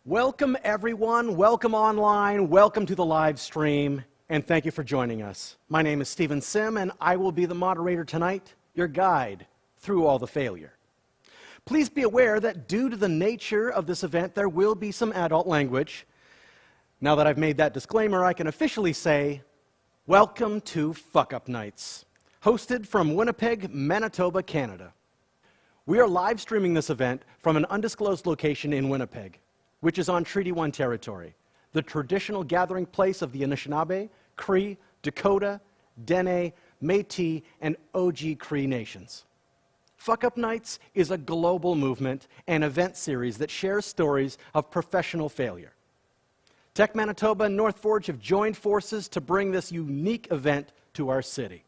Welcome, everyone. Welcome online. Welcome to the live stream, and thank you for joining us. My name is Stephen Sim, and I will be the moderator tonight, your guide through all the failure. Please be aware that due to the nature of this event, there will be some adult language. Now that I've made that disclaimer, I can officially say, welcome to Fuck Up Nights, hosted from Winnipeg, Manitoba, Canada. We are live streaming this event from an undisclosed location in Winnipeg, which is on Treaty 1 territory, the traditional gathering place of the Anishinaabe, Cree, Dakota, Dene, Métis, and OG Cree nations. Fuck Up Nights is a global movement and event series that shares stories of professional failure. Tech Manitoba and North Forge have joined forces to bring this unique event to our city.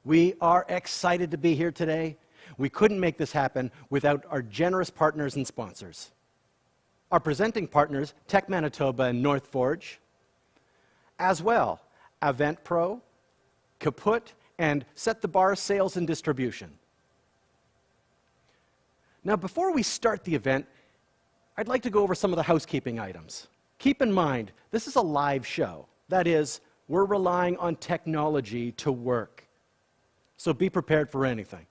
We are excited to be here today. We couldn't make this happen without our generous partners and sponsors. Our presenting partners, Tech Manitoba and North Forge, as well, EventPro, Kaput, and Set the Bar Sales and Distribution. Now, before we start the event, I'd like to go over some of the housekeeping items. Keep in mind, this is a live show. That is, we're relying on technology to work. So be prepared for anything.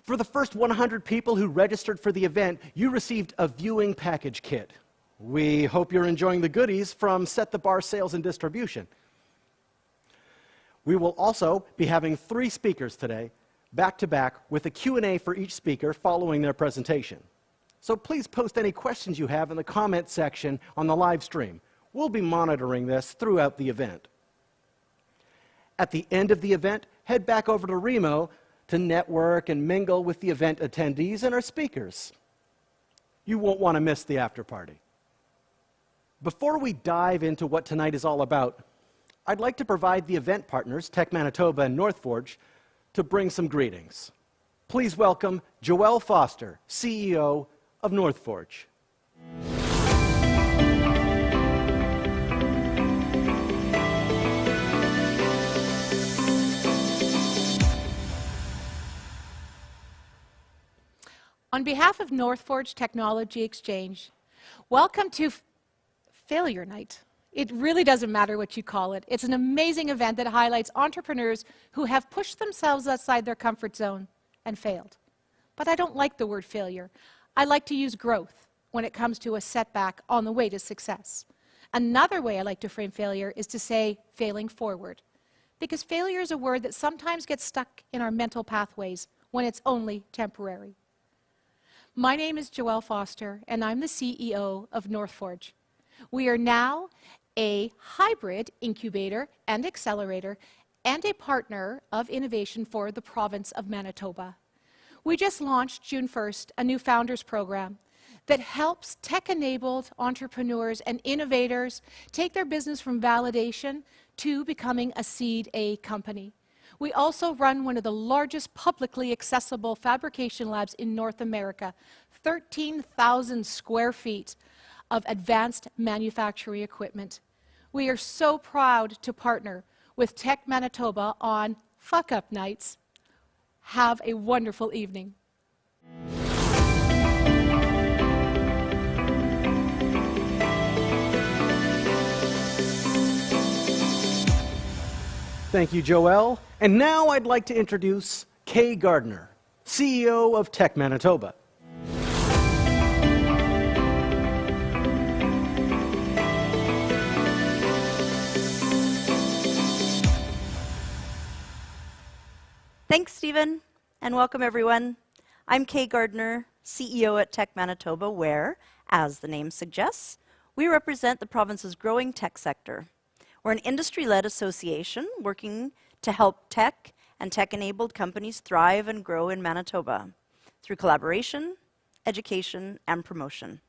For the first 100 people who registered for the event, you received a viewing package kit. We hope you're enjoying the goodies from Set the Bar Sales and Distribution. We will also be having 3 speakers today, back-to-back, with a Q&A for each speaker following their presentation. So please post any questions you have in the comment section on the live stream. We'll be monitoring this throughout the event. At the end of the event, head back over to Remo to network and mingle with the event attendees and our speakers. You won't want to miss the after party. Before we dive into what tonight is all about, I'd like to provide the event partners, Tech Manitoba and North Forge, to bring some greetings. Please welcome Joelle Foster, CEO of North Forge. On behalf of North Forge Technology Exchange, welcome to Failure Night. It really doesn't matter what you call it. It's an amazing event that highlights entrepreneurs who have pushed themselves outside their comfort zone and failed. But I don't like the word failure. I like to use growth when it comes to a setback on the way to success. Another way I like to frame failure is to say failing forward, because failure is a word that sometimes gets stuck in our mental pathways when it's only temporary. My name is Joelle Foster, and I'm the CEO of North Forge. We are now a hybrid incubator and accelerator and a partner of innovation for the province of Manitoba. We just launched June 1st a new founders program that helps tech-enabled entrepreneurs and innovators take their business from validation to becoming a Seed A company. We also run one of the largest publicly accessible fabrication labs in North America, 13,000 square feet of advanced manufacturing equipment. We are so proud to partner with Tech Manitoba on Fuck Up Nights. Have a wonderful evening. Thank you, Joelle. And now I'd like to introduce Kay Gardner, CEO of Tech Manitoba. Thanks, Stephen, and welcome everyone. I'm Kay Gardner, CEO at Tech Manitoba, where, as the name suggests, we represent the province's growing tech sector. We're an industry-led association working to help tech and tech-enabled companies thrive and grow in Manitoba through collaboration, education, and promotion.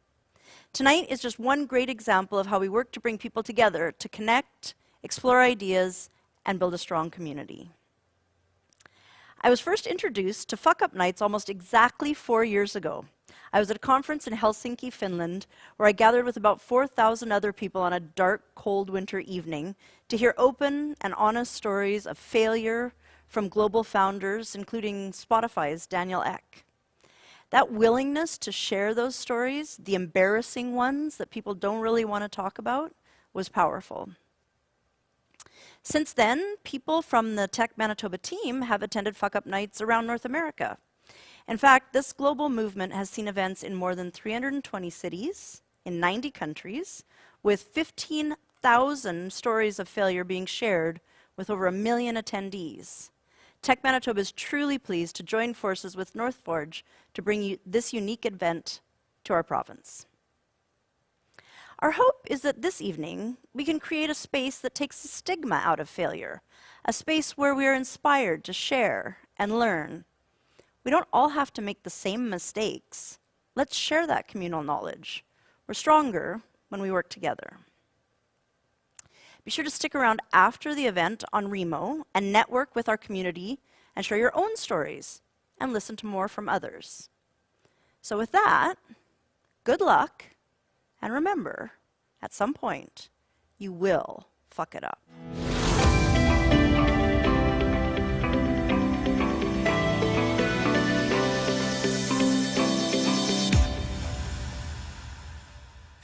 Tonight is just one great example of how we work to bring people together to connect, explore ideas, and build a strong community. I was first introduced to Fuck Up Nights almost exactly 4 years ago. I was at a conference in Helsinki, Finland, where I gathered with about 4,000 other people on a dark, cold winter evening to hear open and honest stories of failure from global founders, including Spotify's Daniel Ek. That willingness to share those stories, the embarrassing ones that people don't really want to talk about, was powerful. Since then, people from the Tech Manitoba team have attended Fuck Up Nights around North America. In fact, this global movement has seen events in more than 320 cities, in 90 countries, with 15,000 stories of failure being shared with over 1 million attendees. Tech Manitoba is truly pleased to join forces with North Forge to bring this unique event to our province. Our hope is that this evening we can create a space that takes the stigma out of failure, a space where we are inspired to share and learn. We don't all have to make the same mistakes. Let's share that communal knowledge. We're stronger when we work together. Be sure to stick around after the event on Remo and network with our community and share your own stories and listen to more from others. So with that, good luck, and remember, at some point, you will fuck it up.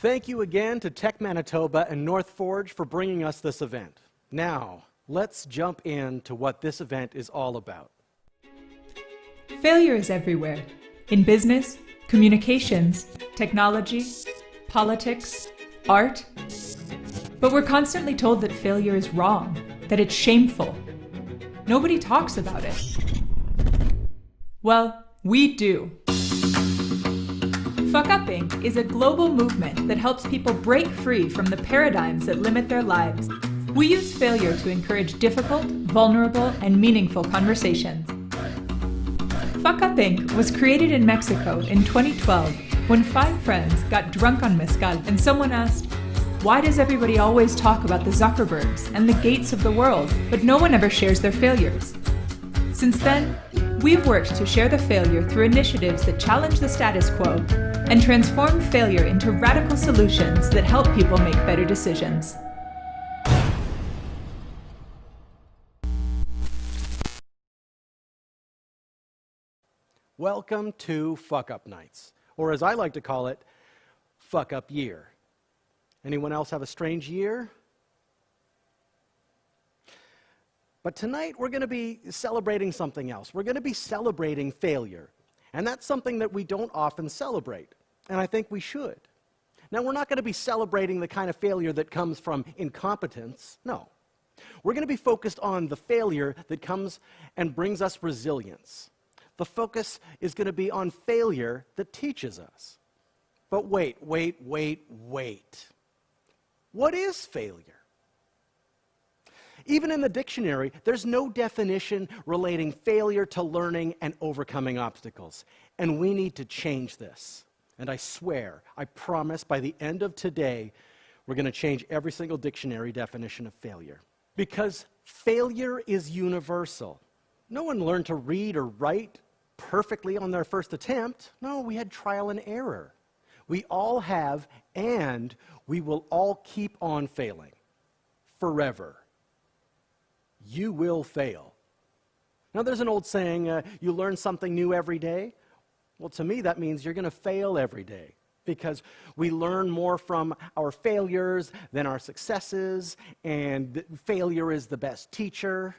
Thank you again to Tech Manitoba and North Forge for bringing us this event. Now, let's jump into what this event is all about. Failure is everywhere. In business, communications, technology, politics, art. But we're constantly told that failure is wrong, that it's shameful. Nobody talks about it. Well, we do. Fuck Upping is a global movement that helps people break free from the paradigms that limit their lives. We use failure to encourage difficult, vulnerable, and meaningful conversations. Fuck Up Inc. was created in Mexico in 2012 when 5 friends got drunk on mezcal and someone asked, why does everybody always talk about the Zuckerbergs and the Gates of the world, but no one ever shares their failures? Since then, we've worked to share the failure through initiatives that challenge the status quo and transform failure into radical solutions that help people make better decisions. Welcome to Fuck Up Nights, or as I like to call it, Fuck Up Year. Anyone else have a strange year? But tonight we're going to be celebrating something else. We're going to be celebrating failure. And that's something that we don't often celebrate. And I think we should. Now, we're not going to be celebrating the kind of failure that comes from incompetence. No. We're going to be focused on the failure that comes and brings us resilience. The focus is going to be on failure that teaches us. But wait. What is failure? Even in the dictionary, there's no definition relating failure to learning and overcoming obstacles. And we need to change this. And I swear, I promise, by the end of today, we're going to change every single dictionary definition of failure. Because failure is universal. No one learned to read or write perfectly on their first attempt. No, we had trial and error. We all have, and we will all keep on failing. Forever. You will fail. Now, there's an old saying, you learn something new every day. Well, to me, that means you're going to fail every day because we learn more from our failures than our successes, and failure is the best teacher.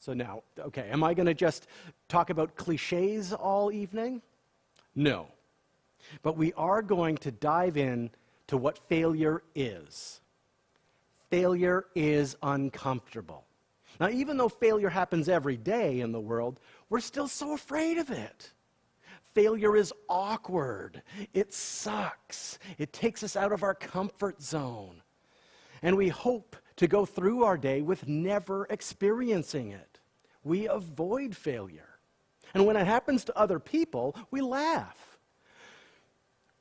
So now, okay, am I going to just talk about cliches all evening? No. But we are going to dive in to what failure is. Failure is uncomfortable. Now, even though failure happens every day in the world, we're still so afraid of it. Failure is awkward. It sucks. It takes us out of our comfort zone. And we hope to go through our day with never experiencing it. We avoid failure. And when it happens to other people, we laugh.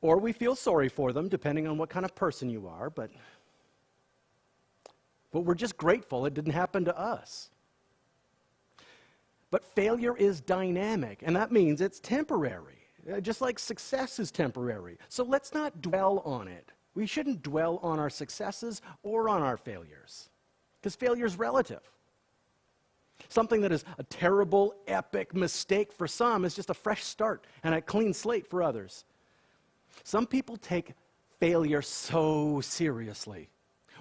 Or we feel sorry for them, depending on what kind of person you are, but we're just grateful it didn't happen to us. But failure is dynamic, and that means it's temporary, just like success is temporary. So let's not dwell on it. We shouldn't dwell on our successes or on our failures, because failure is relative. Something that is a terrible, epic mistake for some is just a fresh start and a clean slate for others. Some people take failure so seriously,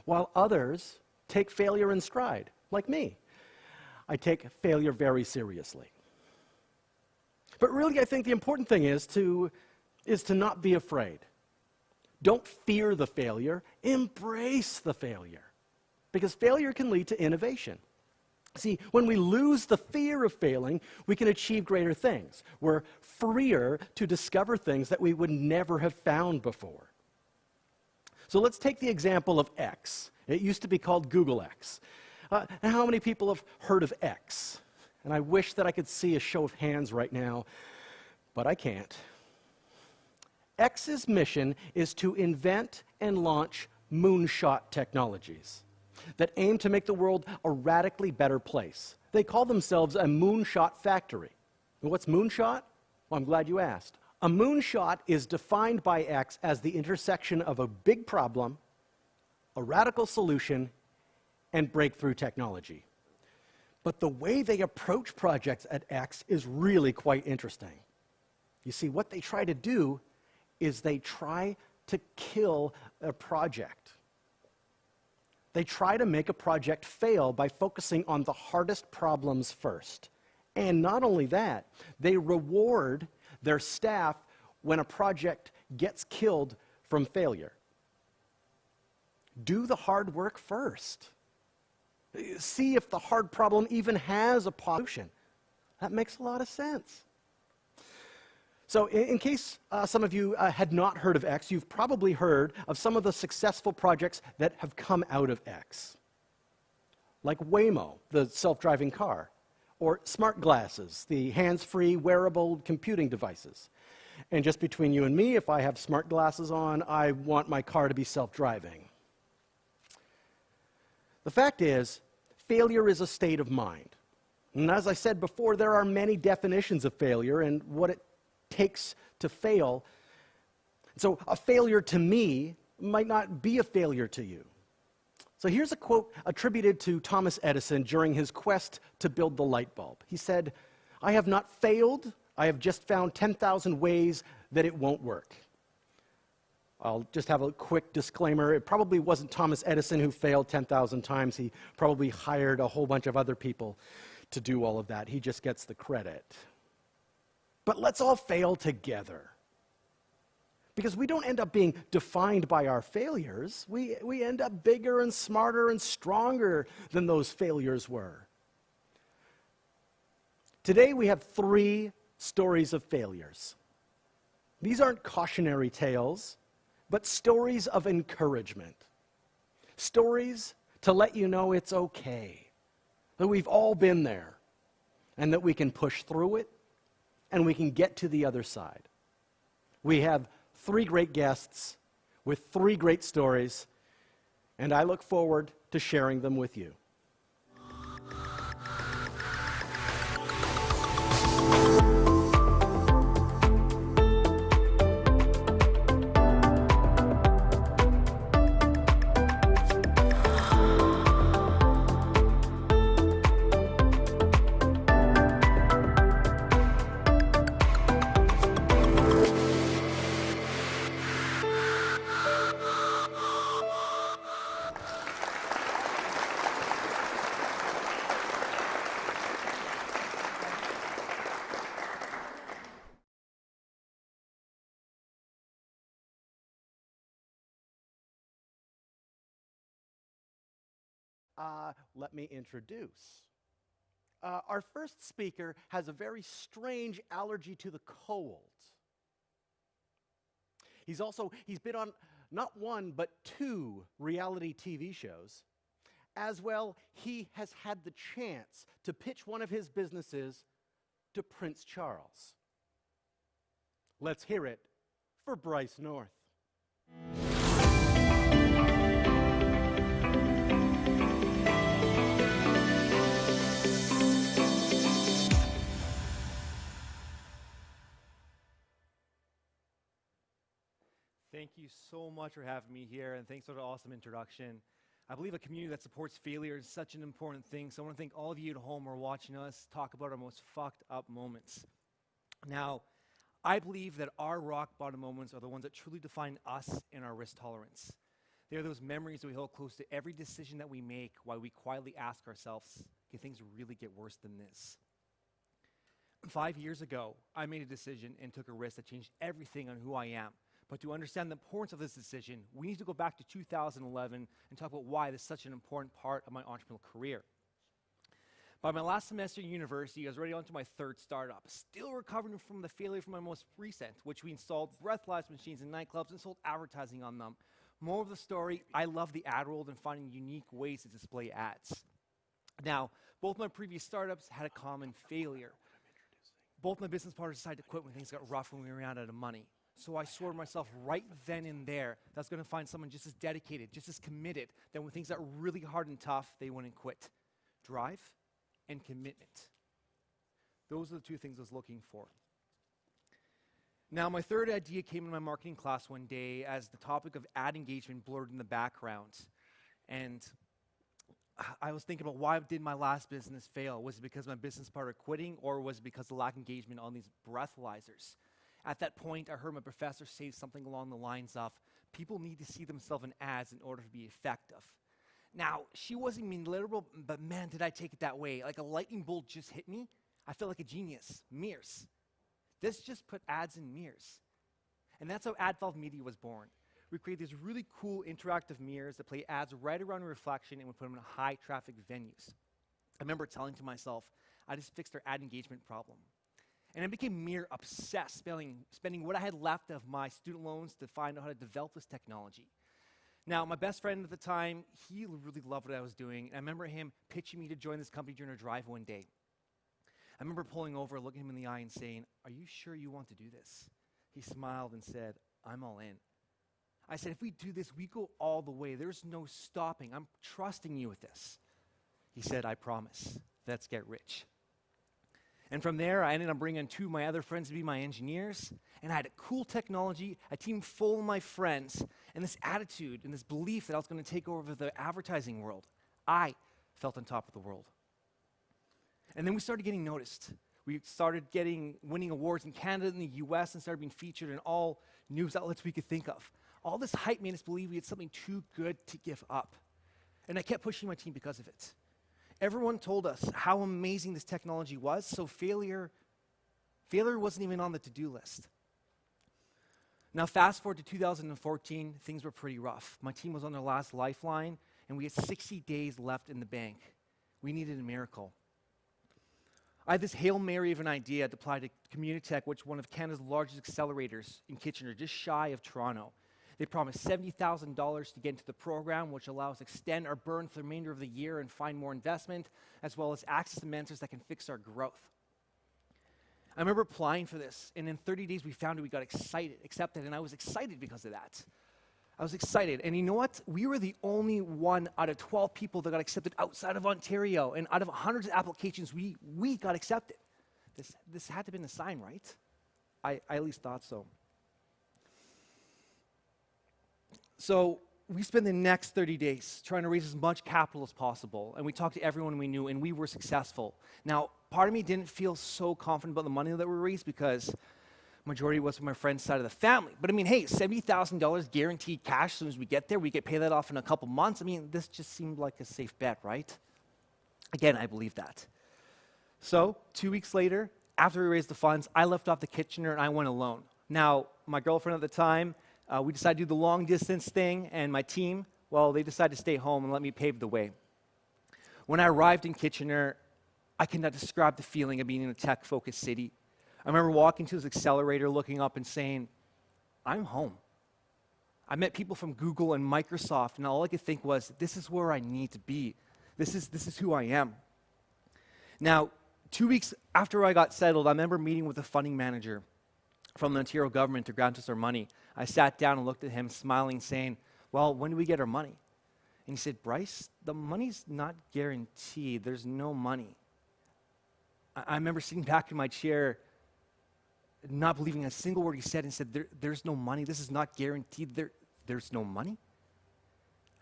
while others take failure in stride, like me. I take failure very seriously. But really, I think the important thing is to not be afraid. Don't fear the failure, embrace the failure. Because failure can lead to innovation. See, when we lose the fear of failing, we can achieve greater things. We're freer to discover things that we would never have found before. So let's take the example of X. It used to be called Google X. And how many people have heard of X? And I wish that I could see a show of hands right now, but I can't. X's mission is to invent and launch moonshot technologies that aim to make the world a radically better place. They call themselves a moonshot factory. And what's moonshot? Well, I'm glad you asked. A moonshot is defined by X as the intersection of a big problem, a radical solution, and breakthrough technology. But the way they approach projects at X is really quite interesting. You see, what they try to do is they try to kill a project. They try to make a project fail by focusing on the hardest problems first. And not only that, they reward their staff when a project gets killed from failure. Do the hard work first. See if the hard problem even has a solution. That makes a lot of sense. So in case some of you had not heard of X, you've probably heard of some of the successful projects that have come out of X. Like Waymo, the self-driving car, or smart glasses, the hands-free wearable computing devices. And just between you and me, if I have smart glasses on, I want my car to be self-driving. The fact is, failure is a state of mind. And as I said before, there are many definitions of failure and what it takes to fail. So a failure to me might not be a failure to you. So here's a quote attributed to Thomas Edison during his quest to build the light bulb. He said, "I have not failed, I have just found 10,000 ways that it won't work." I'll just have a quick disclaimer. It probably wasn't Thomas Edison who failed 10,000 times. He probably hired a whole bunch of other people to do all of that. He just gets the credit. But let's all fail together. Because we don't end up being defined by our failures. We end up bigger and smarter and stronger than those failures were. Today we have 3 stories of failures. These aren't cautionary tales, but stories of encouragement. Stories to let you know it's okay, that we've all been there, and that we can push through it, and we can get to the other side. We have 3 great guests with 3 great stories, and I look forward to sharing them with you. Let me introduce. Our first speaker has a very strange allergy to the cold. He's been on not 1, but 2 reality TV shows. As well, he has had the chance to pitch one of his businesses to Prince Charles. Let's hear it for Bryce North. Thank you so much for having me here, and thanks for the awesome introduction. I believe a community that supports failure is such an important thing, so I want to thank all of you at home who are watching us talk about our most fucked up moments. Now, I believe that our rock bottom moments are the ones that truly define us and our risk tolerance. They are those memories that we hold close to every decision that we make while we quietly ask ourselves, can things really get worse than this? 5 years ago, I made a decision and took a risk that changed everything on who I am. But to understand the importance of this decision, we need to go back to 2011 and talk about why this is such an important part of my entrepreneurial career. By my last semester in university, I was already on to my 3rd startup, still recovering from the failure from my most recent, which we installed breathalyzer machines in nightclubs and sold advertising on them. More of the story, I love the ad world and finding unique ways to display ads. Now, both my previous startups had a common failure. Both my business partners decided to quit when things got rough and we ran out of money. So I swore to myself right then and there that I was going to find someone just as dedicated, just as committed, that when things got really hard and tough, they wouldn't quit. Drive and commitment. Those are the 2 things I was looking for. Now, my 3rd idea came in my marketing class one day as the topic of ad engagement blurred in the background. And I was thinking about, why did my last business fail? Was it because my business partner quitting, or was it because of lack of engagement on these breathalyzers? At that point, I heard my professor say something along the lines of, people need to see themselves in ads in order to be effective. Now, she wasn't being literal, but man, did I take it that way. Like a lightning bolt just hit me. I felt like a genius. Mirrors. This just put ads in mirrors. And that's how AdValve Media was born. We created these really cool interactive mirrors that play ads right around a reflection, and we put them in high traffic venues. I remember telling to myself, I just fixed our ad engagement problem. And I became mirror obsessed, spending what I had left of my student loans to find out how to develop this technology. Now, my best friend at the time, he really loved what I was doing. And I remember him pitching me to join this company during a drive one day. I remember pulling over, looking him in the eye and saying, "Are you sure you want to do this?" He smiled and said, "I'm all in." I said, "If we do this, we go all the way. There's no stopping. I'm trusting you with this." He said, "I promise. Let's get rich." And from there, I ended up bringing two of my other friends to be my engineers. And I had a cool technology, a team full of my friends, and this attitude and this belief that I was going to take over the advertising world. I felt on top of the world. And then we started getting noticed. We started winning awards in Canada and the US and started being featured in all news outlets we could think of. All this hype made us believe we had something too good to give up. And I kept pushing my team because of it. Everyone told us how amazing this technology was, so failure wasn't even on the to-do list. Now fast forward to 2014, things were pretty rough. My team was on their last lifeline, and we had 60 days left in the bank. We needed a miracle. I had this Hail Mary of an idea to apply to Communitech, which is one of Canada's largest accelerators in Kitchener, just shy of Toronto. They promised $70,000 to get into the program, which allows us to extend our burn for the remainder of the year and find more investment, as well as access to mentors that can fix our growth. I remember applying for this, and in 30 days we found it, we got accepted, and I was excited because of that. I was excited, and you know what? We were the only one out of 12 people that got accepted outside of Ontario, and out of hundreds of applications, we got accepted. This had to have been a sign, right? I at least thought so. So we spent the next 30 days trying to raise as much capital as possible, and we talked to everyone we knew, and we were successful. Now, part of me didn't feel so confident about the money that we raised because majority was from my friend's side of the family. But I mean, hey, $70,000 guaranteed cash as soon as we get there. We get paid that off in a couple months. I mean, this just seemed like a safe bet, right? Again, I believe that. So 2 weeks later, after we raised the funds, I left off the Kitchener and I went alone. Now, my girlfriend at the time, we decided to do the long distance thing, and my team, well, they decided to stay home and let me pave the way. When I arrived in Kitchener, I cannot describe the feeling of being in a tech-focused city. I remember walking to this accelerator, looking up and saying, I'm home. I met people from Google and Microsoft, and all I could think was, this is where I need to be. This is who I am. Now, 2 weeks after I got settled, I remember meeting with a funding manager from the Ontario government to grant us our money. I sat down and looked at him, smiling, saying, well, when do we get our money? And he said, Bryce, the money's not guaranteed. There's no money. I remember sitting back in my chair, not believing a single word he said, and said, there's no money. This is not guaranteed. There's no money.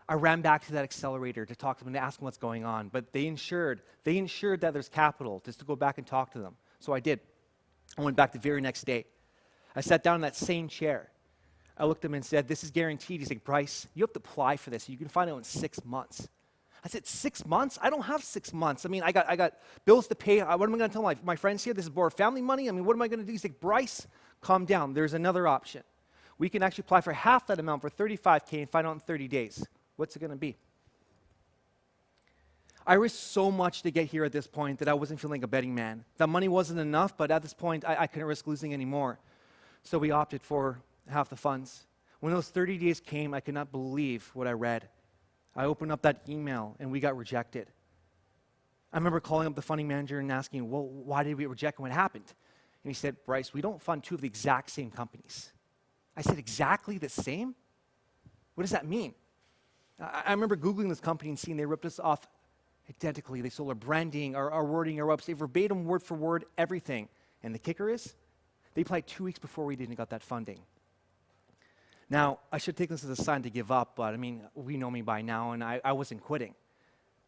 I ran back to that accelerator to talk to them and to ask them what's going on, but they ensured that there's capital just to go back and talk to them. So I did. I went back the very next day. I sat down in that same chair. I looked at him and said, this is guaranteed. He's like, Bryce, you have to apply for this. You can find out in 6 months. I said, 6 months? I don't have 6 months. I mean, I got bills to pay. What am I going to tell my friends here? This is borrowed family money? I mean, what am I going to do? He's like, Bryce, calm down. There's another option. We can actually apply for half that amount for $35K and find out in 30 days. What's it going to be? I risked so much to get here at this point that I wasn't feeling like a betting man. That money wasn't enough, but at this point, I couldn't risk losing anymore. So we opted for half the funds. When those 30 days came, I could not believe what I read. I opened up that email, and we got rejected. I remember calling up the funding manager and asking, well, why did we reject and what happened? And he said, Bryce, we don't fund two of the exact same companies. I said, exactly the same? What does that mean? I remember Googling this company and seeing they ripped us off identically. They stole our branding, our wording, our website, verbatim, word for word, everything. And the kicker is, they applied 2 weeks before we didn't got that funding. Now, I should take this as a sign to give up, but I mean, we know me by now, and I wasn't quitting.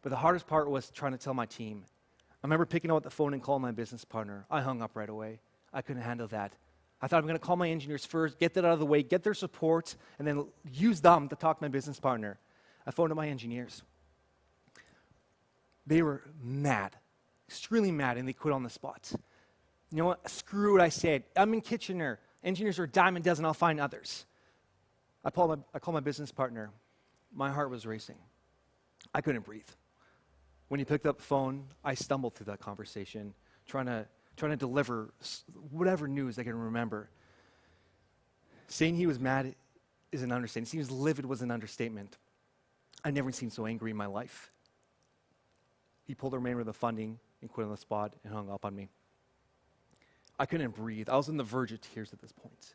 But the hardest part was trying to tell my team. I remember picking up the phone and calling my business partner. I hung up right away. I couldn't handle that. I thought I'm going to call my engineers first, get that out of the way, get their support, and then use them to talk to my business partner. I phoned up my engineers. They were mad, extremely mad, and they quit on the spot. You know what? Screw what I said. I'm in Kitchener. Engineers are a dime a dozen. I'll find others. I called my business partner. My heart was racing. I couldn't breathe. When he picked up the phone, I stumbled through that conversation, trying to deliver whatever news I can remember. Saying he was mad is an understatement. Saying he was livid was an understatement. I've never seen so angry in my life. He pulled the remainder of the funding and quit on the spot and hung up on me. I couldn't breathe. I was on the verge of tears at this point.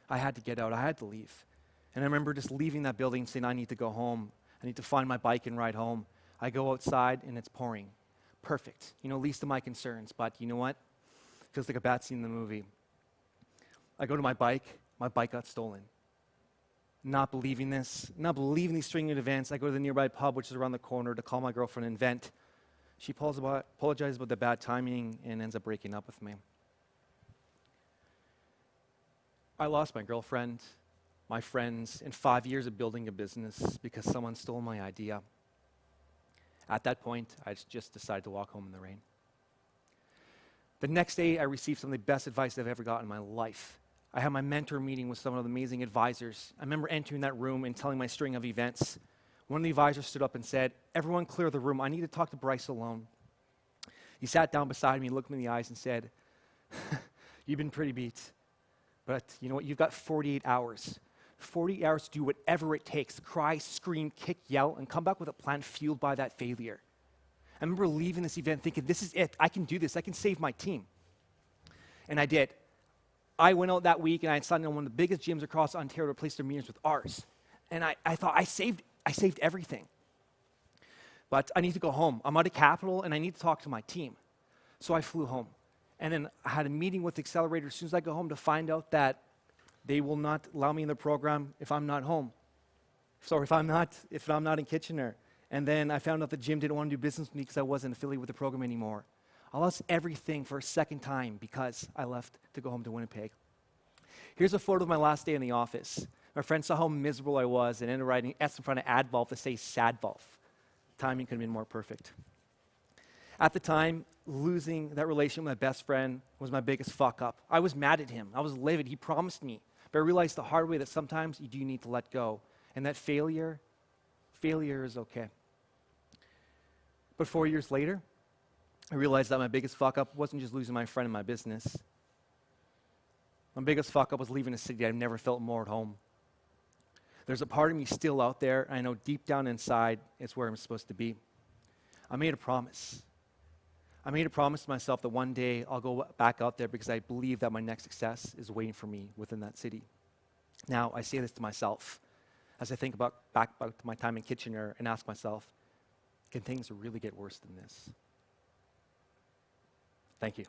I had to get out. I had to leave. And I remember just leaving that building saying, I need to go home. I need to find my bike and ride home. I go outside and it's pouring. Perfect. Least of my concerns. But you know what? Feels like a bad scene in the movie. I go to my bike got stolen. Not believing this, not believing these string of events. I go to the nearby pub, which is around the corner, to call my girlfriend and vent. She apologizes about the bad timing and ends up breaking up with me. I lost my girlfriend, my friends, and 5 years of building a business because someone stole my idea. At that point, I just decided to walk home in the rain. The next day, I received some of the best advice I've ever got in my life. I had my mentor meeting with some of the amazing advisors. I remember entering that room and telling my string of events. One of the advisors stood up and said, everyone clear the room. I need to talk to Bryce alone. He sat down beside me, looked me in the eyes and said, you've been pretty beat. But you know what? You've got 48 hours. 40 hours to do whatever it takes. Cry, scream, kick, yell, and come back with a plan fueled by that failure. I remember leaving this event thinking, this is it. I can do this. I can save my team. And I did. I went out that week and I signed on one of the biggest gyms across Ontario to replace their meetings with ours. And I thought, I saved everything. But I need to go home. I'm out of capital and I need to talk to my team. So I flew home. And then I had a meeting with the accelerator as soon as I go home to find out that they will not allow me in the program if I'm not home. So if I'm not in Kitchener. And then I found out the gym didn't want to do business with me because I wasn't affiliated with the program anymore. I lost everything for a second time because I left to go home to Winnipeg. Here's a photo of my last day in the office. My friend saw how miserable I was and ended up writing S in front of Advolf to say Sadvolf. Timing could have been more perfect. At the time, losing that relationship with my best friend was my biggest fuck up. I was mad at him. I was livid. He promised me. But I realized the hard way that sometimes you do need to let go. And that failure is okay. But 4 years later, I realized that my biggest fuck up wasn't just losing my friend in my business. My biggest fuck up was leaving a city I've never felt more at home. There's a part of me still out there, and I know deep down inside it's where I'm supposed to be. I made a promise. I made a promise to myself that one day I'll go back out there because I believe that my next success is waiting for me within that city. Now, I say this to myself as I think back about my time in Kitchener and ask myself, can things really get worse than this? Thank you.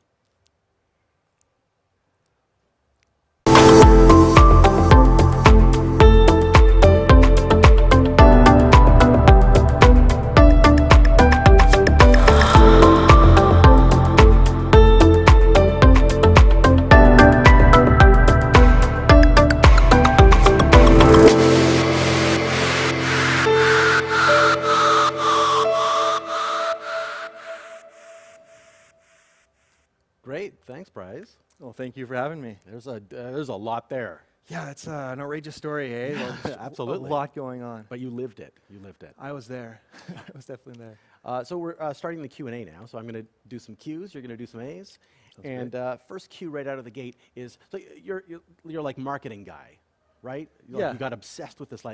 Great, thanks, Bryce. Well, thank you for having me. There's a lot there, Yeah, it's an outrageous story, eh? There's absolutely. A lot going on. but you lived it. You lived it. I was there. I was definitely there. So we're starting the Q&A now. So I'm going to do some Qs. You're going to do some As. Sounds And first Q right out of the gate is so you're like marketing guy, right? Yeah. You got obsessed with this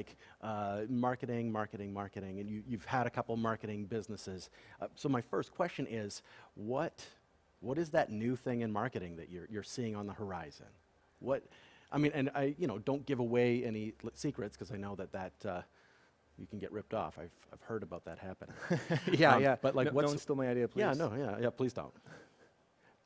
marketing, and you've had a couple marketing businesses. So my first question is, what is that new thing in marketing that you're seeing on the horizon? And I don't give away any secrets because I know that you can get ripped off. I've heard about that happening. Yeah. But like, no one stole my idea, please. Yeah, please don't.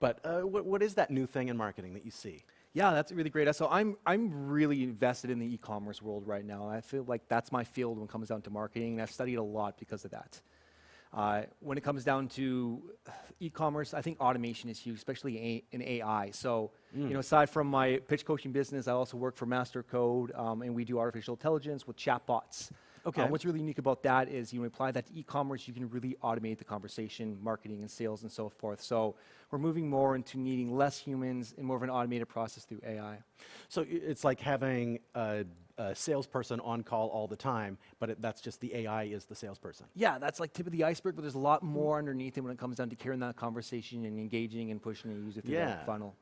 But what is that new thing in marketing that you see? Yeah, that's really great. So I'm really invested in the e-commerce world right now. I feel like that's my field when it comes down to marketing, and I've studied a lot because of that. When it comes down to e-commerce, I think automation is huge, especially in AI. So, aside from my pitch coaching business, I also work for Master Code, and we do artificial intelligence with chatbots. Okay. What's really unique about that is you apply that to e-commerce, you can really automate the conversation, marketing, and sales, and so forth. So we're moving more into needing less humans and more of an automated process through AI. So it's like having a salesperson on call all the time, but that's just the AI is the salesperson. Yeah, that's like tip of the iceberg, but there's a lot more underneath it when it comes down to carrying that conversation and engaging and pushing a user through that funnel.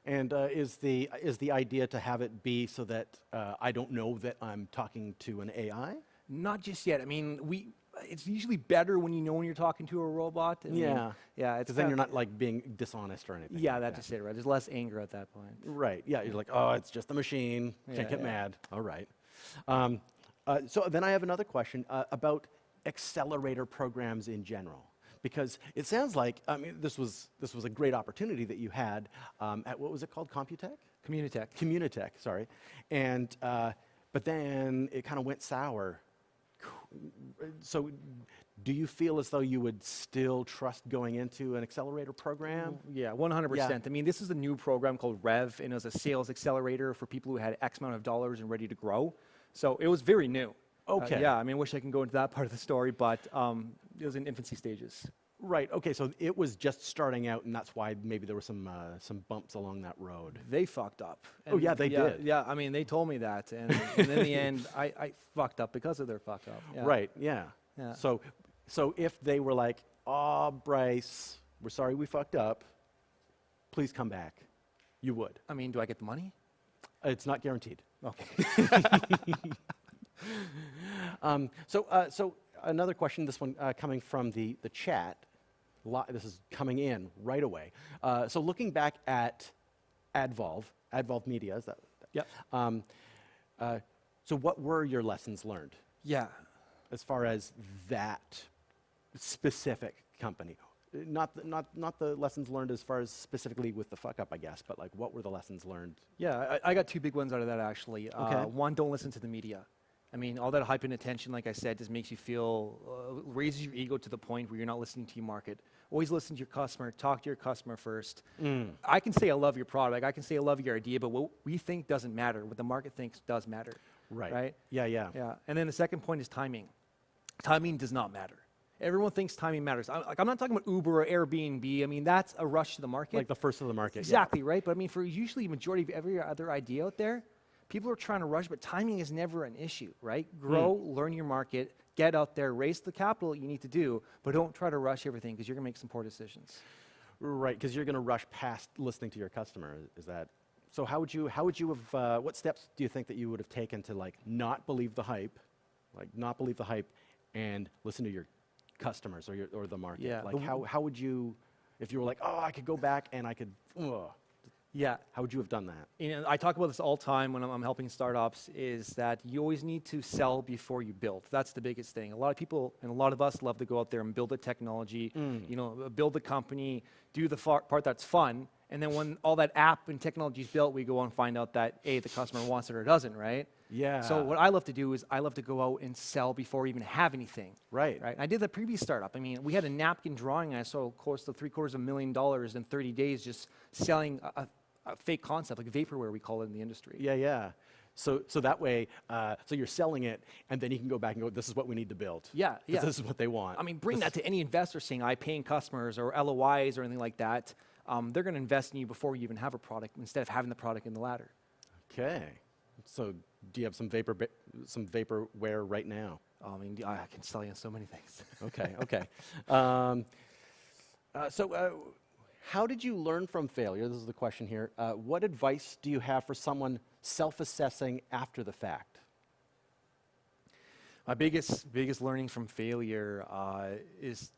And is the idea to have it be so that I don't know that I'm talking to an AI? Not just yet. I mean, it's usually better when you know when you're talking to a robot. I mean, Yeah. yeah. It's Because then kinda- you're not like being dishonest or anything. Yeah, like that's just it, right? There's less anger at that point. Right. Yeah. You're like, oh, it's just a machine. Yeah, Can't get yeah. mad. All right. So then I have another question about accelerator programs in general, because it sounds like this was a great opportunity that you had at what was it called, Computech? Communitech. Communitech, sorry, and but then it kind of went sour. So, do you feel as though you would still trust going into an accelerator program? Yeah, 100%. Yeah. I mean, this is a new program called Rev, and it was a sales accelerator for people who had X amount of dollars and ready to grow. So it was very new. Okay. Yeah, I mean, I wish I can go into that part of the story, but it was in infancy stages. Right. Okay. So it was just starting out, and that's why maybe there were some bumps along that road. They fucked up. Oh, yeah, they did. Yeah, I mean, they told me that, and in the end, I fucked up because of their fuck up. Yeah. Right. Yeah. Yeah. So if they were like, "Oh, Bryce, we're sorry we fucked up. Please come back," you would. I mean, do I get the money? It's not guaranteed. Okay. So another question, this one coming from the chat. This is coming in right away. So looking back at Advolve Media, is that? Yep. So what were your lessons learned Yeah. as far as that specific company? Not the lessons learned as far as specifically with the fuck up, I guess, but like what were the lessons learned? Yeah, I got two big ones out of that, actually. Okay. One, don't listen to the media. I mean, all that hype and attention, like I said, just makes you feel, raises your ego to the point where you're not listening to your market. Always listen to your customer, talk to your customer first. I can say I love your product, I can say I love your idea, but what we think doesn't matter. What the market thinks does matter. Right? Yeah. Yeah. And then the second point is timing. Timing does not matter. Everyone thinks timing matters. I'm not talking about Uber or Airbnb. I mean, that's a rush to the market. Like the first of the market. Exactly, right? But I mean, for usually majority of every other idea out there, people are trying to rush, but timing is never an issue, right? Grow, learn your market, get out there, raise the capital you need to do, but don't try to rush everything because you're going to make some poor decisions. Yeah. Right, because you're going to rush past listening to your customer. Is that? So how would you have? What steps do you think that you would have taken to like not believe the hype, and listen to your customers or the market? Yeah, Like how would you, if you were like, oh, I could go back and I could, Yeah. how would you have done that? You know, I talk about this all the time when I'm helping startups, is that you always need to sell before you build. That's the biggest thing. A lot of people and a lot of us love to go out there and build a technology, you know, build a company, do the part that's fun, and then when all that app and technology is built, we go and find out that, A, the customer wants it or doesn't, right? Yeah. So what I love to do is I love to go out and sell before we even have anything. Right. Right. And I did the previous startup. I mean, we had a napkin drawing, and I sold close to $750,000 in 30 days just selling a fake concept, like vaporware, we call it in the industry. Yeah. So that way, so you're selling it, and then you can go back and go, this is what we need to build. Yeah. This is what they want. I mean, bring that to any investor saying paying customers or LOIs or anything like that. They're going to invest in you before you even have a product instead of having the product in the ladder. Okay. So do you have some vaporware right now? I mean, I can sell you so many things. Okay. So how did you learn from failure? This is the question here. What advice do you have for someone self-assessing after the fact? My biggest learning from failure is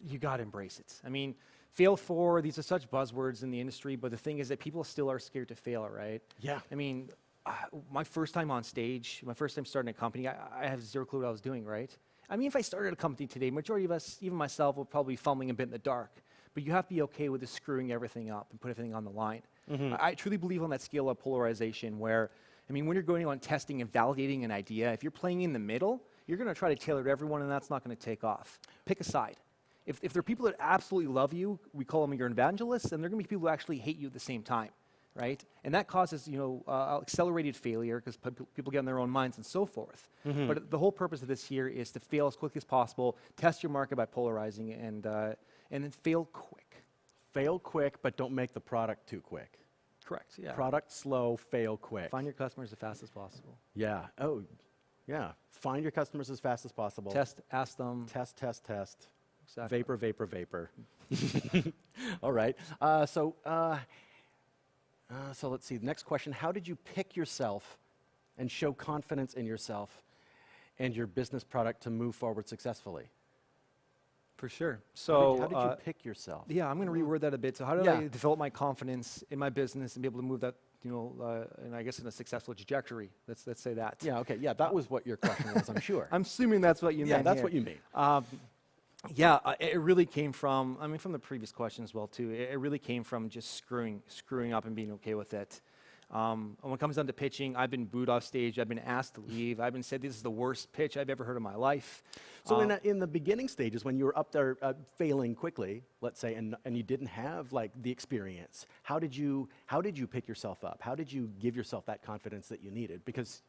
you got to embrace it. I mean, fail forward, these are such buzzwords in the industry, but the thing is that people still are scared to fail, right? Yeah. I mean, my first time on stage, my first time starting a company, I have zero clue what I was doing, right? I mean, if I started a company today, majority of us, even myself, will probably be fumbling a bit in the dark. But you have to be okay with just screwing everything up and put everything on the line. I truly believe on that scale of polarization where, I mean, when you're going on testing and validating an idea, if you're playing in the middle, you're going to try to tailor to everyone, and that's not going to take off. Pick a side. If there are people that absolutely love you, we call them your evangelists, and there are going to be people who actually hate you at the same time, right? And that causes, accelerated failure because people get in their own minds and so forth. But the whole purpose of this here is to fail as quickly as possible, test your market by polarizing, and then fail quick. Fail quick, but don't make the product too quick. Correct, yeah. Product slow, fail quick. Find your customers as fast as possible. Yeah. Oh, yeah. Find your customers as fast as possible. Test, ask them. Test. Exactly. Vapor. All right. So let's see. The next question: how did you pick yourself and show confidence in yourself? and your business product to move forward successfully? For sure. How So, did you pick yourself? yeah, I'm going to reword that a bit. So, how did Yeah. I develop my confidence in my business and be able to move that, and I guess in a successful trajectory? Let's say that. Yeah, okay, yeah, that was what your question was, I'm sure. I'm assuming that's what you Yeah, meant. that's here. what you mean. Yeah, it really came from, I mean, from the previous question as well, too. It really came from just screwing up and being okay with it. When it comes down to pitching, I've been booed off stage. I've been asked to leave. I've been said this is the worst pitch I've ever heard in my life. So in the beginning stages, when you were up there failing quickly, let's say, and you didn't have like the experience, how did you pick yourself up? How did you give yourself that confidence that you needed? Because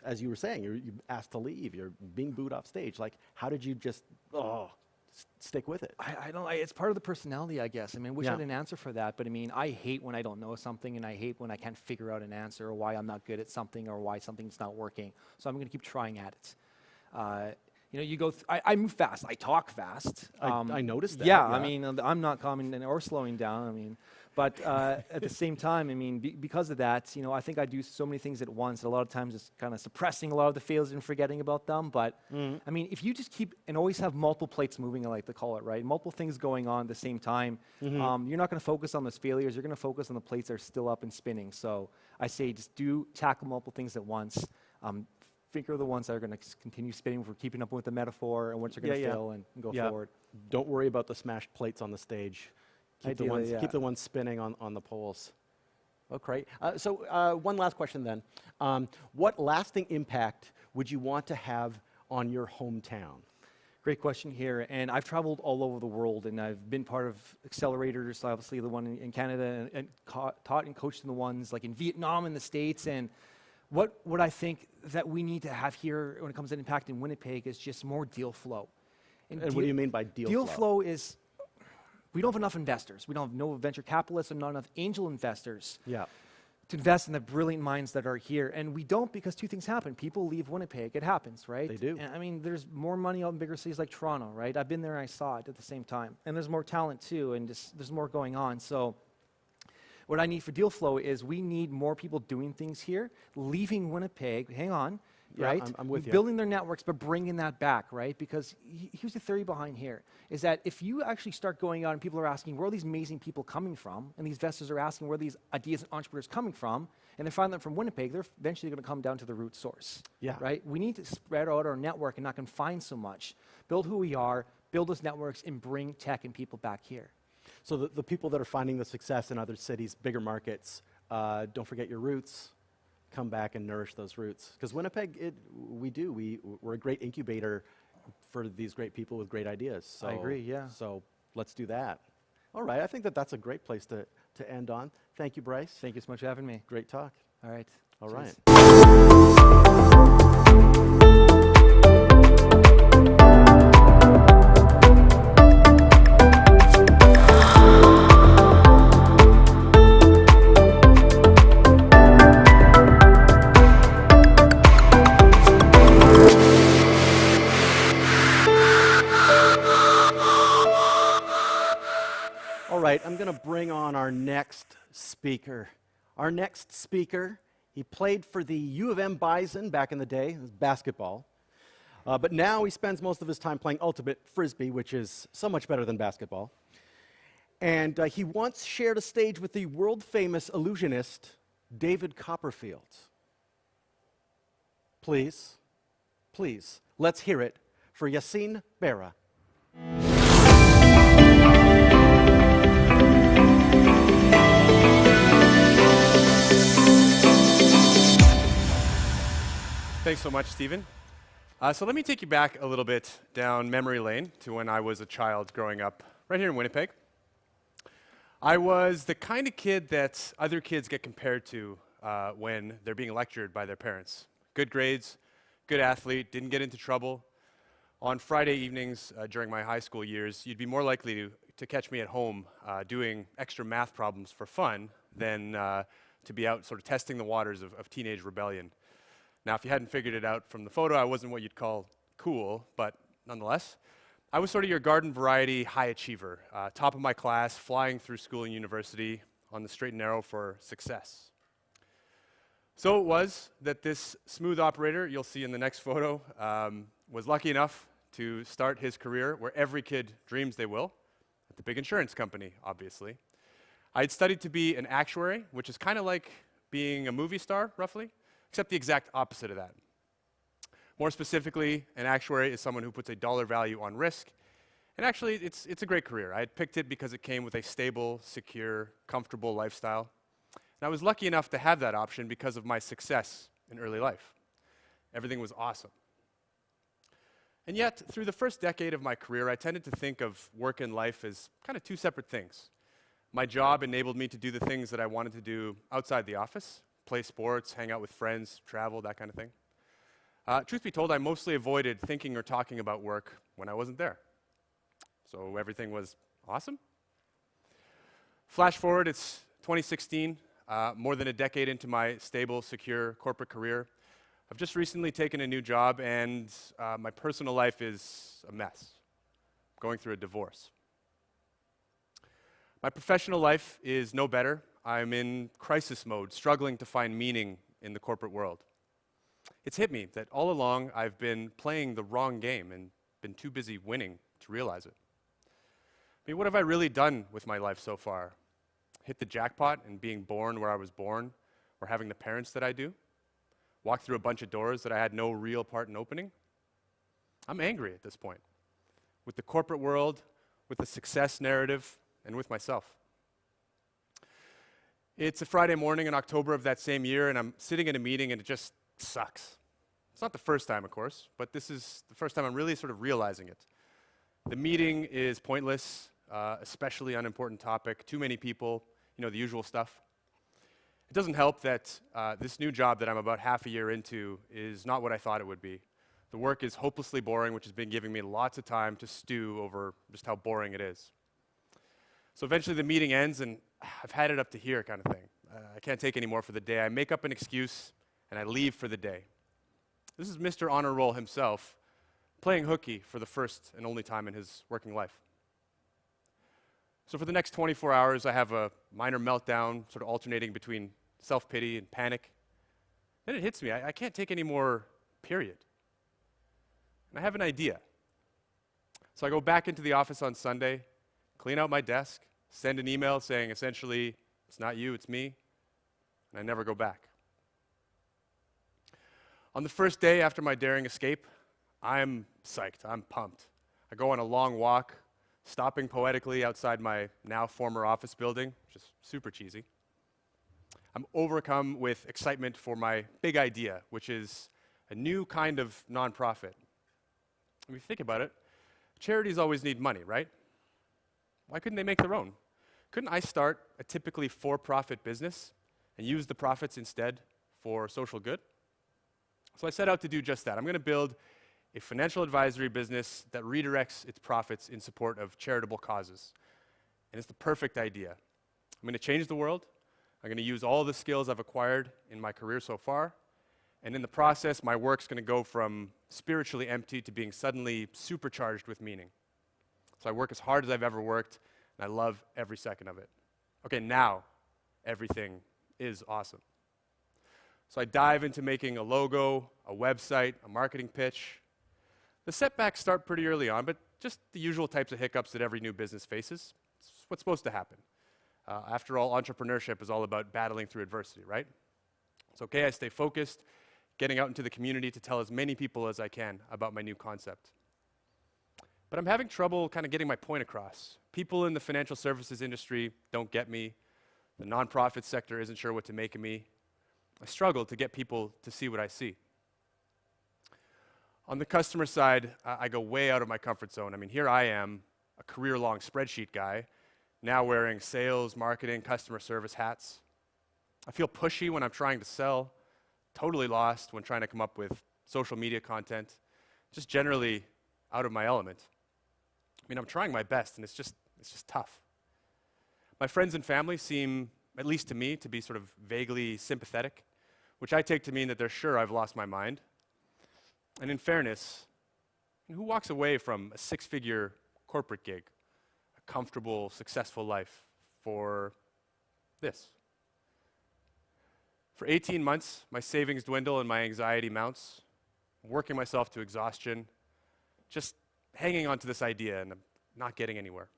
as you were saying, you're asked to leave. You're being booed off stage. Like, how did you just stick with it? I don't. It's part of the personality, I guess. I mean, I wish I Yeah. had an answer for that, but I mean, I hate when I don't know something, and I hate when I can't figure out an answer, or why I'm not good at something, or why something's not working. So I'm going to keep trying at it. You go. I move fast. I talk fast. I noticed that. Yeah, I mean, I'm not calming or slowing down. I mean, but at the same time, I mean, because of that, I think I do so many things at once. A lot of times, it's kind of suppressing a lot of the failures and forgetting about them. But I mean, if you just keep and always have multiple plates moving, I like to call it, right? Multiple things going on at the same time. You're not going to focus on those failures. You're going to focus on the plates that are still up and spinning. So I say, just tackle multiple things at once. Figure the ones that are going to continue spinning for keeping up with the metaphor and which are going to fail and go forward. Don't worry about the smashed plates on the stage. Keep the ones spinning on the poles. Oh, great. So one last question then. What lasting impact would you want to have on your hometown? Great question here. And I've traveled all over the world, and I've been part of accelerators, obviously the one in Canada, and taught and coached in the ones like in Vietnam and the States. And what I think that we need to have here when it comes to impact in Winnipeg is just more deal flow. And what do you mean by deal flow? Deal flow is, we don't have enough investors. We don't have no venture capitalists and not enough angel investors to invest in the brilliant minds that are here. And we don't, because two things happen. People leave Winnipeg. It happens, right? They do. And I mean, there's more money out in bigger cities like Toronto, right? I've been there and I saw it at the same time. And there's more talent too, and there's more going on. So what I need for deal flow is we need more people doing things here, leaving Winnipeg, right? I'm with you. Building their networks, but bringing that back, right? Because here's the theory behind here, is that if you actually start going out and people are asking, where are these amazing people coming from? And these investors are asking, where are these ideas and entrepreneurs coming from? And they find them from Winnipeg, they're eventually going to come down to the root source, right? We need to spread out our network and not confine so much. Build who we are, build those networks, and bring tech and people back here. So the people that are finding the success in other cities, bigger markets, don't forget your roots. Come back and nourish those roots. Because Winnipeg, we're a great incubator for these great people with great ideas. So, I agree, yeah. So let's do that. All right, I think that's a great place to end on. Thank you, Bryce. Thank you so much for having me. Great talk. All right. All Cheers. right. All right, I'm going to bring on our next speaker. Our next speaker, he played for the U of M Bison back in the day, it was basketball. But now he spends most of his time playing ultimate frisbee, which is so much better than basketball. And he once shared a stage with the world-famous illusionist, David Copperfield. Please, let's hear it for Yassine Berra. Thanks so much, Stephen. So let me take you back a little bit down memory lane to when I was a child growing up right here in Winnipeg. I was the kind of kid that other kids get compared to when they're being lectured by their parents. Good grades, good athlete, didn't get into trouble. On Friday evenings during my high school years, you'd be more likely to catch me at home doing extra math problems for fun than to be out sort of testing the waters of teenage rebellion. Now, if you hadn't figured it out from the photo, I wasn't what you'd call cool, but nonetheless, I was sort of your garden variety high achiever, top of my class, flying through school and university on the straight and narrow for success. So it was that this smooth operator you'll see in the next photo was lucky enough to start his career where every kid dreams they will, at the big insurance company, obviously. I'd studied to be an actuary, which is kind of like being a movie star, roughly, except the exact opposite of that. More specifically, an actuary is someone who puts a dollar value on risk. And actually, it's a great career. I had picked it because it came with a stable, secure, comfortable lifestyle. And I was lucky enough to have that option because of my success in early life. Everything was awesome. And yet, through the first decade of my career, I tended to think of work and life as kind of two separate things. My job enabled me to do the things that I wanted to do outside the office, play sports, hang out with friends, travel, that kind of thing. Truth be told, I mostly avoided thinking or talking about work when I wasn't there. So everything was awesome. Flash forward, it's 2016, more than a decade into my stable, secure corporate career. I've just recently taken a new job, and my personal life is a mess. I'm going through a divorce. My professional life is no better. I'm in crisis mode, struggling to find meaning in the corporate world. It's hit me that all along I've been playing the wrong game and been too busy winning to realize it. I mean, what have I really done with my life so far? Hit the jackpot and being born where I was born, or having the parents that I do? Walk through a bunch of doors that I had no real part in opening? I'm angry at this point, with the corporate world, with the success narrative, and with myself. It's a Friday morning in October of that same year, and I'm sitting in a meeting, and it just sucks. It's not the first time, of course, but this is the first time I'm really sort of realizing it. The meeting is pointless, especially unimportant topic, too many people, the usual stuff. It doesn't help that this new job that I'm about half a year into is not what I thought it would be. The work is hopelessly boring, which has been giving me lots of time to stew over just how boring it is. So eventually the meeting ends, and I've had it up to here kind of thing. I can't take any more for the day. I make up an excuse, and I leave for the day. This is Mr. Honor Roll himself, playing hooky for the first and only time in his working life. So for the next 24 hours, I have a minor meltdown, sort of alternating between self-pity and panic. Then it hits me. I can't take any more, period. And I have an idea. So I go back into the office on Sunday, clean out my desk, send an email saying essentially, it's not you, it's me, and I never go back. On the first day after my daring escape, I'm psyched, I'm pumped. I go on a long walk, stopping poetically outside my now former office building, which is super cheesy. I'm overcome with excitement for my big idea, which is a new kind of nonprofit. If you think about it, charities always need money, right? Why couldn't they make their own? Couldn't I start a typically for-profit business and use the profits instead for social good? So I set out to do just that. I'm going to build a financial advisory business that redirects its profits in support of charitable causes. And it's the perfect idea. I'm going to change the world. I'm going to use all the skills I've acquired in my career so far. And in the process, my work's going to go from spiritually empty to being suddenly supercharged with meaning. So I work as hard as I've ever worked, and I love every second of it. Okay, now everything is awesome. So I dive into making a logo, a website, a marketing pitch. The setbacks start pretty early on, but just the usual types of hiccups that every new business faces. It's what's supposed to happen. After all, entrepreneurship is all about battling through adversity, right? It's okay, I stay focused, getting out into the community to tell as many people as I can about my new concept. But I'm having trouble kind of getting my point across. People in the financial services industry don't get me. The nonprofit sector isn't sure what to make of me. I struggle to get people to see what I see. On the customer side, I go way out of my comfort zone. I mean, here I am, a career-long spreadsheet guy, now wearing sales, marketing, customer service hats. I feel pushy when I'm trying to sell, totally lost when trying to come up with social media content, just generally out of my element. I mean, I'm trying my best, and it's just tough. My friends and family seem, at least to me, to be sort of vaguely sympathetic, which I take to mean that they're sure I've lost my mind. And in fairness, who walks away from a six-figure corporate gig, a comfortable, successful life for this? For 18 months, my savings dwindle and my anxiety mounts, working myself to exhaustion, just hanging on to this idea and I'm not getting anywhere.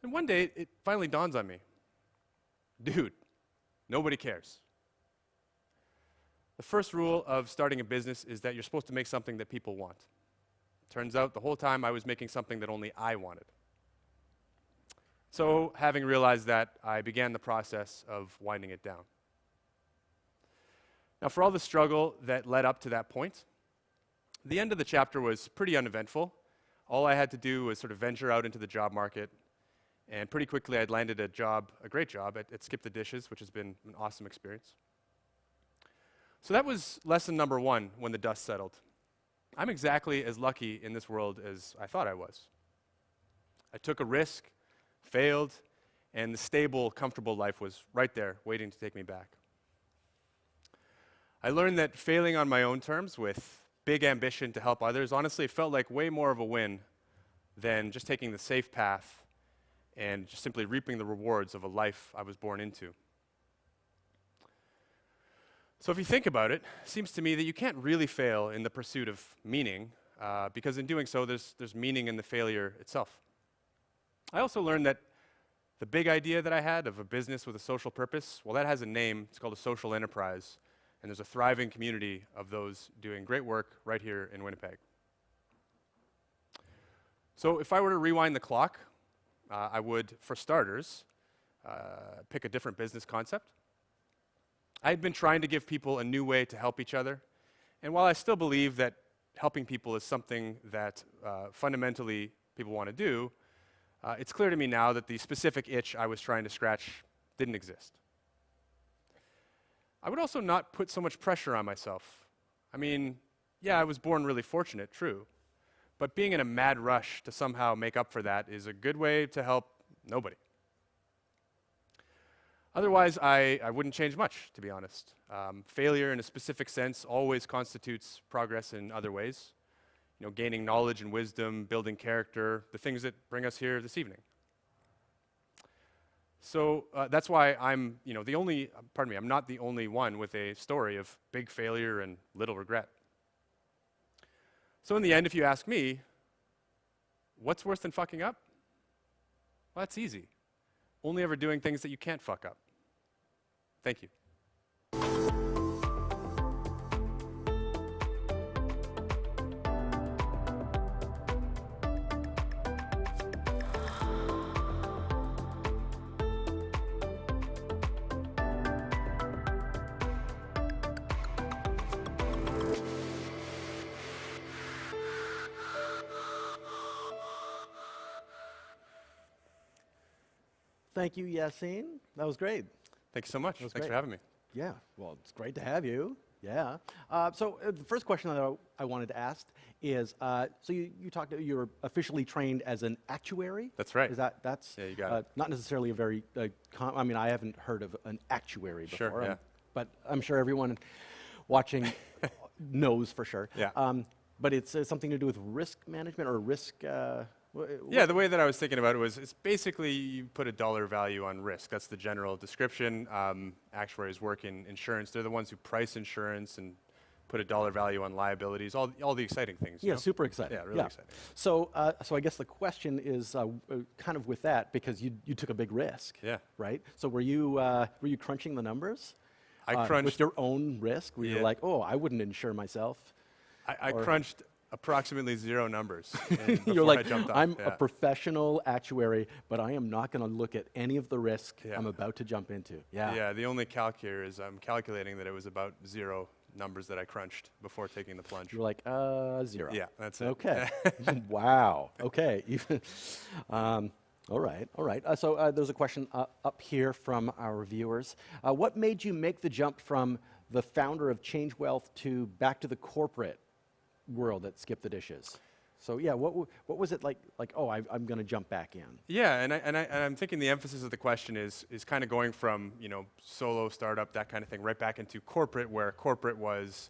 And one day, it finally dawns on me. Dude, nobody cares. The first rule of starting a business is that you're supposed to make something that people want. Turns out the whole time I was making something that only I wanted. So, having realized that, I began the process of winding it down. Now, for all the struggle that led up to that point, the end of the chapter was pretty uneventful. All I had to do was sort of venture out into the job market, and pretty quickly I'd landed a great job at Skip the Dishes, which has been an awesome experience. So that was lesson number 1 when the dust settled. I'm exactly as lucky in this world as I thought I was. I took a risk, failed, and the stable, comfortable life was right there, waiting to take me back. I learned that failing on my own terms with big ambition to help others, honestly, it felt like way more of a win than just taking the safe path and just simply reaping the rewards of a life I was born into. So if you think about it, it seems to me that you can't really fail in the pursuit of meaning, because in doing so, there's meaning in the failure itself. I also learned that the big idea that I had of a business with a social purpose, well, that has a name. It's called a social enterprise, and there's a thriving community of those doing great work right here in Winnipeg. So if I were to rewind the clock, I would, for starters, pick a different business concept. I had been trying to give people a new way to help each other, and while I still believe that helping people is something that fundamentally people want to do, it's clear to me now that the specific itch I was trying to scratch didn't exist. I would also not put so much pressure on myself. I mean, yeah, I was born really fortunate, true, but being in a mad rush to somehow make up for that is a good way to help nobody. Otherwise, I wouldn't change much, to be honest. Failure in a specific sense always constitutes progress in other ways. You know, gaining knowledge and wisdom, building character, the things that bring us here this evening. So that's why I'm, I'm not the only one with a story of big failure and little regret. So in the end, if you ask me, what's worse than fucking up? Well, that's easy. Only ever doing things that you can't fuck up. Thank you. Thank you, Yassine. That was great. Thank you so much. Thanks great. for having me. Yeah, well, it's great to have you. Yeah. So the first question that I wanted to ask is, so you you were officially trained as an actuary? That's right. That's Yeah, you got it. not necessarily a very, I mean, I haven't heard of an actuary before. Sure, yeah. But I'm sure everyone watching knows for sure. Yeah. But it's something to do with risk management or risk. Yeah, the way that I was thinking about it was, it's basically you put a dollar value on risk. That's the general description. Actuaries work in insurance. They're the ones who price insurance and put a dollar value on liabilities, all the exciting things. Yeah, you know? super exciting. Yeah, really exciting. So, so I guess the question is kind of with that, because you took a big risk. Yeah. Right. So were you crunching the numbers? I crunched with your own risk. Were you Yeah. like, oh, I wouldn't insure myself? I crunched approximately 0 numbers. You're like, I jumped off. I'm Yeah. a professional actuary, but I am not going to look at any of the risk Yeah. I'm about to jump into. Yeah. Yeah, the only calc here is I'm calculating that it was about 0 numbers that I crunched before taking the plunge. You're like, 0. Yeah, that's it. Okay. Wow. Okay. All right. All right. So there's a question up here from our viewers. What made you make the jump from the founder of Change Wealth to back to the corporate world at Skip the Dishes? So yeah, what was it like? Like, oh, I'm going to jump back in. Yeah, and I'm thinking the emphasis of the question is kind of going from solo startup, that kind of thing, right back into corporate, where corporate was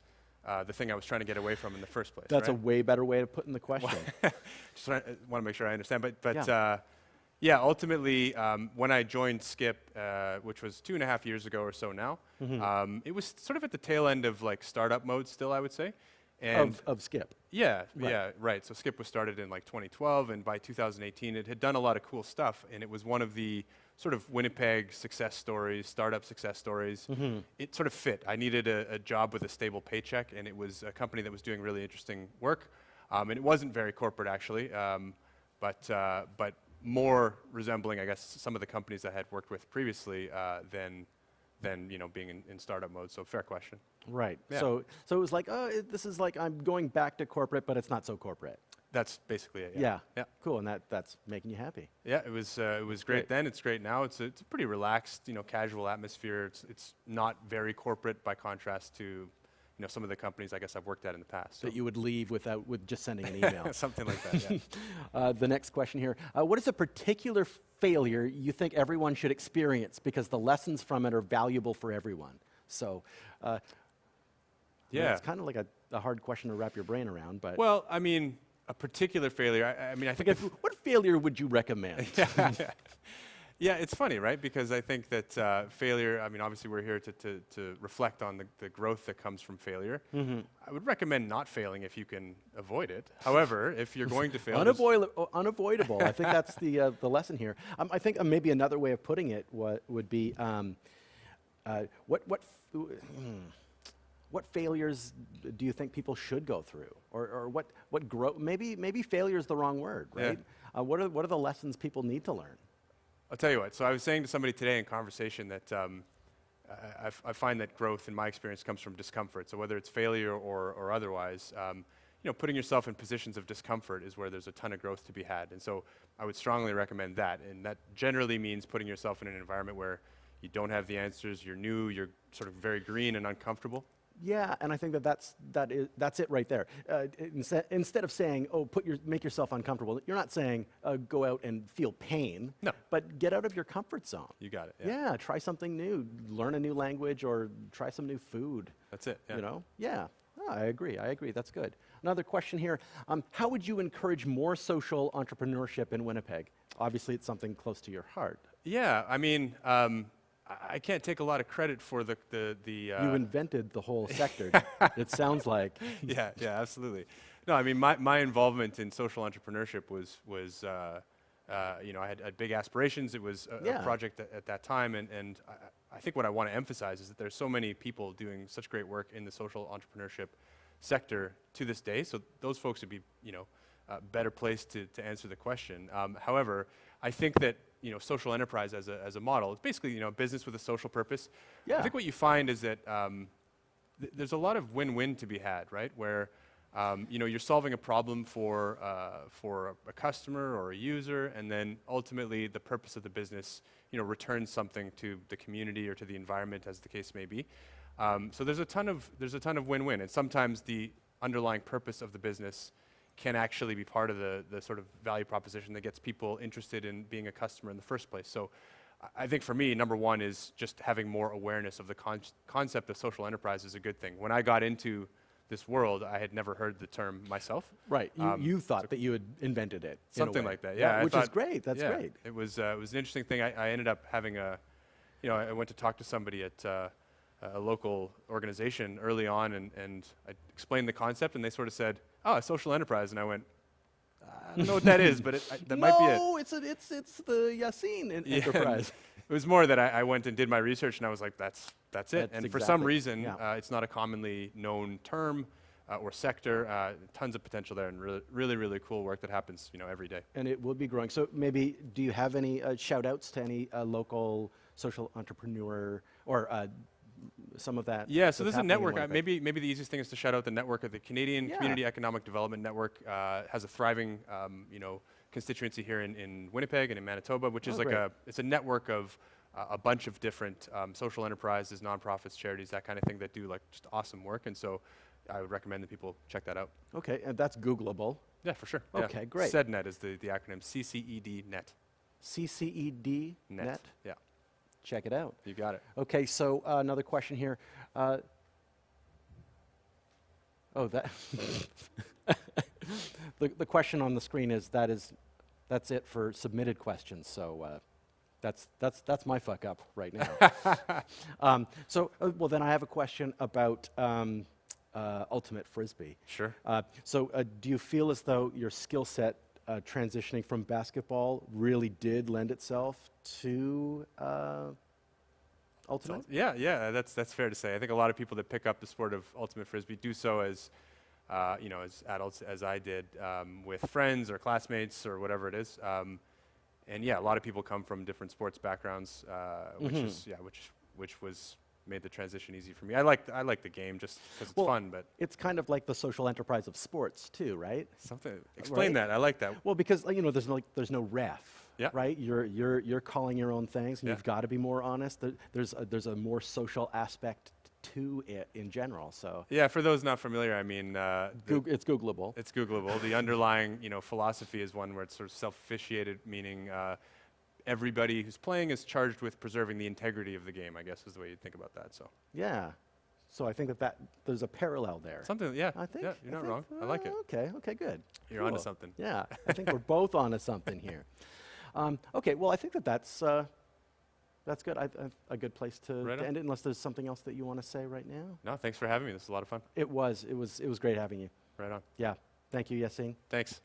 the thing I was trying to get away from in the first place. That's right? a way better way to put in the question. Just want to make sure I understand, but Yeah, ultimately, when I joined Skip, which was 2.5 years ago or so now, it was sort of at the tail end of like startup mode still, I would say. And Of Skip. yeah, Right. yeah, right. So Skip was started in like 2012, and by 2018, it had done a lot of cool stuff, and it was one of the sort of Winnipeg success stories, startup success stories. It sort of fit. I needed a job with a stable paycheck, and it was a company that was doing really interesting work, and it wasn't very corporate actually, but more resembling, I guess, some of the companies I had worked with previously than being in startup mode. So fair question. Right. Yeah. So it was like, oh, this is like I'm going back to corporate, but it's not so corporate. That's basically it. Yeah. Yeah. Cool. And that's making you happy. Yeah, it was great great. then. It's great now. It's a pretty relaxed, casual atmosphere. It's not very corporate by contrast to, some of the companies I guess I've worked at in the past. So That you would leave with just sending an email. something like that. Yeah. The next question here. What is a particular failure you think everyone should experience because the lessons from it are valuable for everyone? So, Yeah. it's kind of like a hard question to wrap your brain around, but Well, I mean, a particular failure. I mean, I think what failure would you recommend? Yeah, it's funny, right? Because I think that failure, I mean, obviously we're here to reflect on the growth that comes from failure. I would recommend not failing if you can avoid it. However, if you're going to fail, Unavoidable. I think that's the lesson here. I think maybe another way of putting it would be what failures do you think people should go through, or what growth? Maybe failure is the wrong word, right? What are the lessons people need to learn? I'll tell you what. So I was saying to somebody today in conversation that I find that growth, in my experience, comes from discomfort. So whether it's failure or otherwise, putting yourself in positions of discomfort is where there's a ton of growth to be had. And so I would strongly recommend that. And that generally means putting yourself in an environment where you don't have the answers, you're new, you're sort of very green and uncomfortable. Yeah, and I think that's it right there. Instead of saying, "Oh, make yourself uncomfortable," you're not saying go out and feel pain. No. But get out of your comfort zone. You got it. Yeah, try something new, learn a new language, or try some new food. That's it. Yeah. Yeah. Oh, I agree. That's good. Another question here: how would you encourage more social entrepreneurship in Winnipeg? Obviously, it's something close to your heart. Yeah, I mean, I can't take a lot of credit for the You invented the whole sector. It sounds like. yeah, absolutely. No, I mean, my involvement in social entrepreneurship was I had big aspirations. It was a project at that time, and I think what I want to emphasize is that there's so many people doing such great work in the social entrepreneurship sector to this day. So those folks would be, better placed to answer the question. However, I think that social enterprise as a model, it's basically a business with a social purpose. Yeah. I think what you find is that there's a lot of win-win to be had, right? Where you're solving a problem for a customer or a user, and then ultimately the purpose of the business returns something to the community or to the environment, as the case may be. So there's a ton of win-win, and sometimes the underlying purpose of the business can actually be part of the sort of value proposition that gets people interested in being a customer in the first place. So I think for me, number one is just having more awareness of the concept of social enterprise is a good thing. When I got into this world, I had never heard the term myself. Right. You thought that you had invented it. Something like that, yeah. Which is great. That's great. It was an interesting thing. I ended up having I went to talk to somebody at a local organization early on, and I explained the concept, and they sort of said, "Oh, a social enterprise," and I went, "I don't know what that is, but that might be it." No, it's the Yassine enterprise. It was more that I went and did my research, and I was like, "That's it." That's And for some exactly- reason, yeah. it's not a commonly known term or sector. Tons of potential there, and really cool work that happens, every day. And it will be growing. So maybe, do you have any shout outs to any local social entrepreneur or some of that? Yeah, so that's there's a happening in network. Winnipeg? Maybe the easiest thing is to shout out the network of the Canadian Yeah. Community Economic Development Network. Has a thriving, constituency here in Winnipeg and in Manitoba, which is great. it's a network of a bunch of different social enterprises, nonprofits, charities, that kind of thing that do just awesome work. And so I would recommend that people check that out. Okay, and that's Googleable. Yeah, for sure. Yeah. Okay, great. CEDNet is the acronym, CCED Net. CCED net. Yeah, Check it out. you got it. Okay, so another question here. That the question on the screen is That's it for submitted questions. So that's my fuck up right now. Well, then I have a question about ultimate frisbee. Sure. Do you feel as though your skill set transitioning from basketball really did lend itself to ultimate? Yeah, that's fair to say. I think a lot of people that pick up the sport of ultimate frisbee do so as as adults, as I did, with friends or classmates or whatever it is. And yeah, a lot of people come from different sports backgrounds, which was made the transition easy for me. I like the game just because it's fun, but it's kind of like the social enterprise of sports too, right? Explain that. I like that. Well, because there's no ref. Yeah. Right. You're calling your own things, and Yeah. you've got to be more honest. There's a more social aspect to it in general. So Yeah, for those not familiar, I mean, it's Googleable. it's Googleable. The underlying philosophy is one where it's sort of self-officiated, meaning everybody who's playing is charged with preserving the integrity of the game, I guess is the way you'd think about that. So Yeah. So I think that there's a parallel there. something, yeah. I think. Yeah, you're not wrong. I like it. Okay, good. You're onto Cool. something. Yeah, I think we're both onto something here. Okay, well, I think that's good. A good place to Right on. end it, unless there's something else that you want to say right now. No, thanks for having me. This is a lot of fun. It was great having you. Right on. Yeah, thank you, Yassine. Thanks.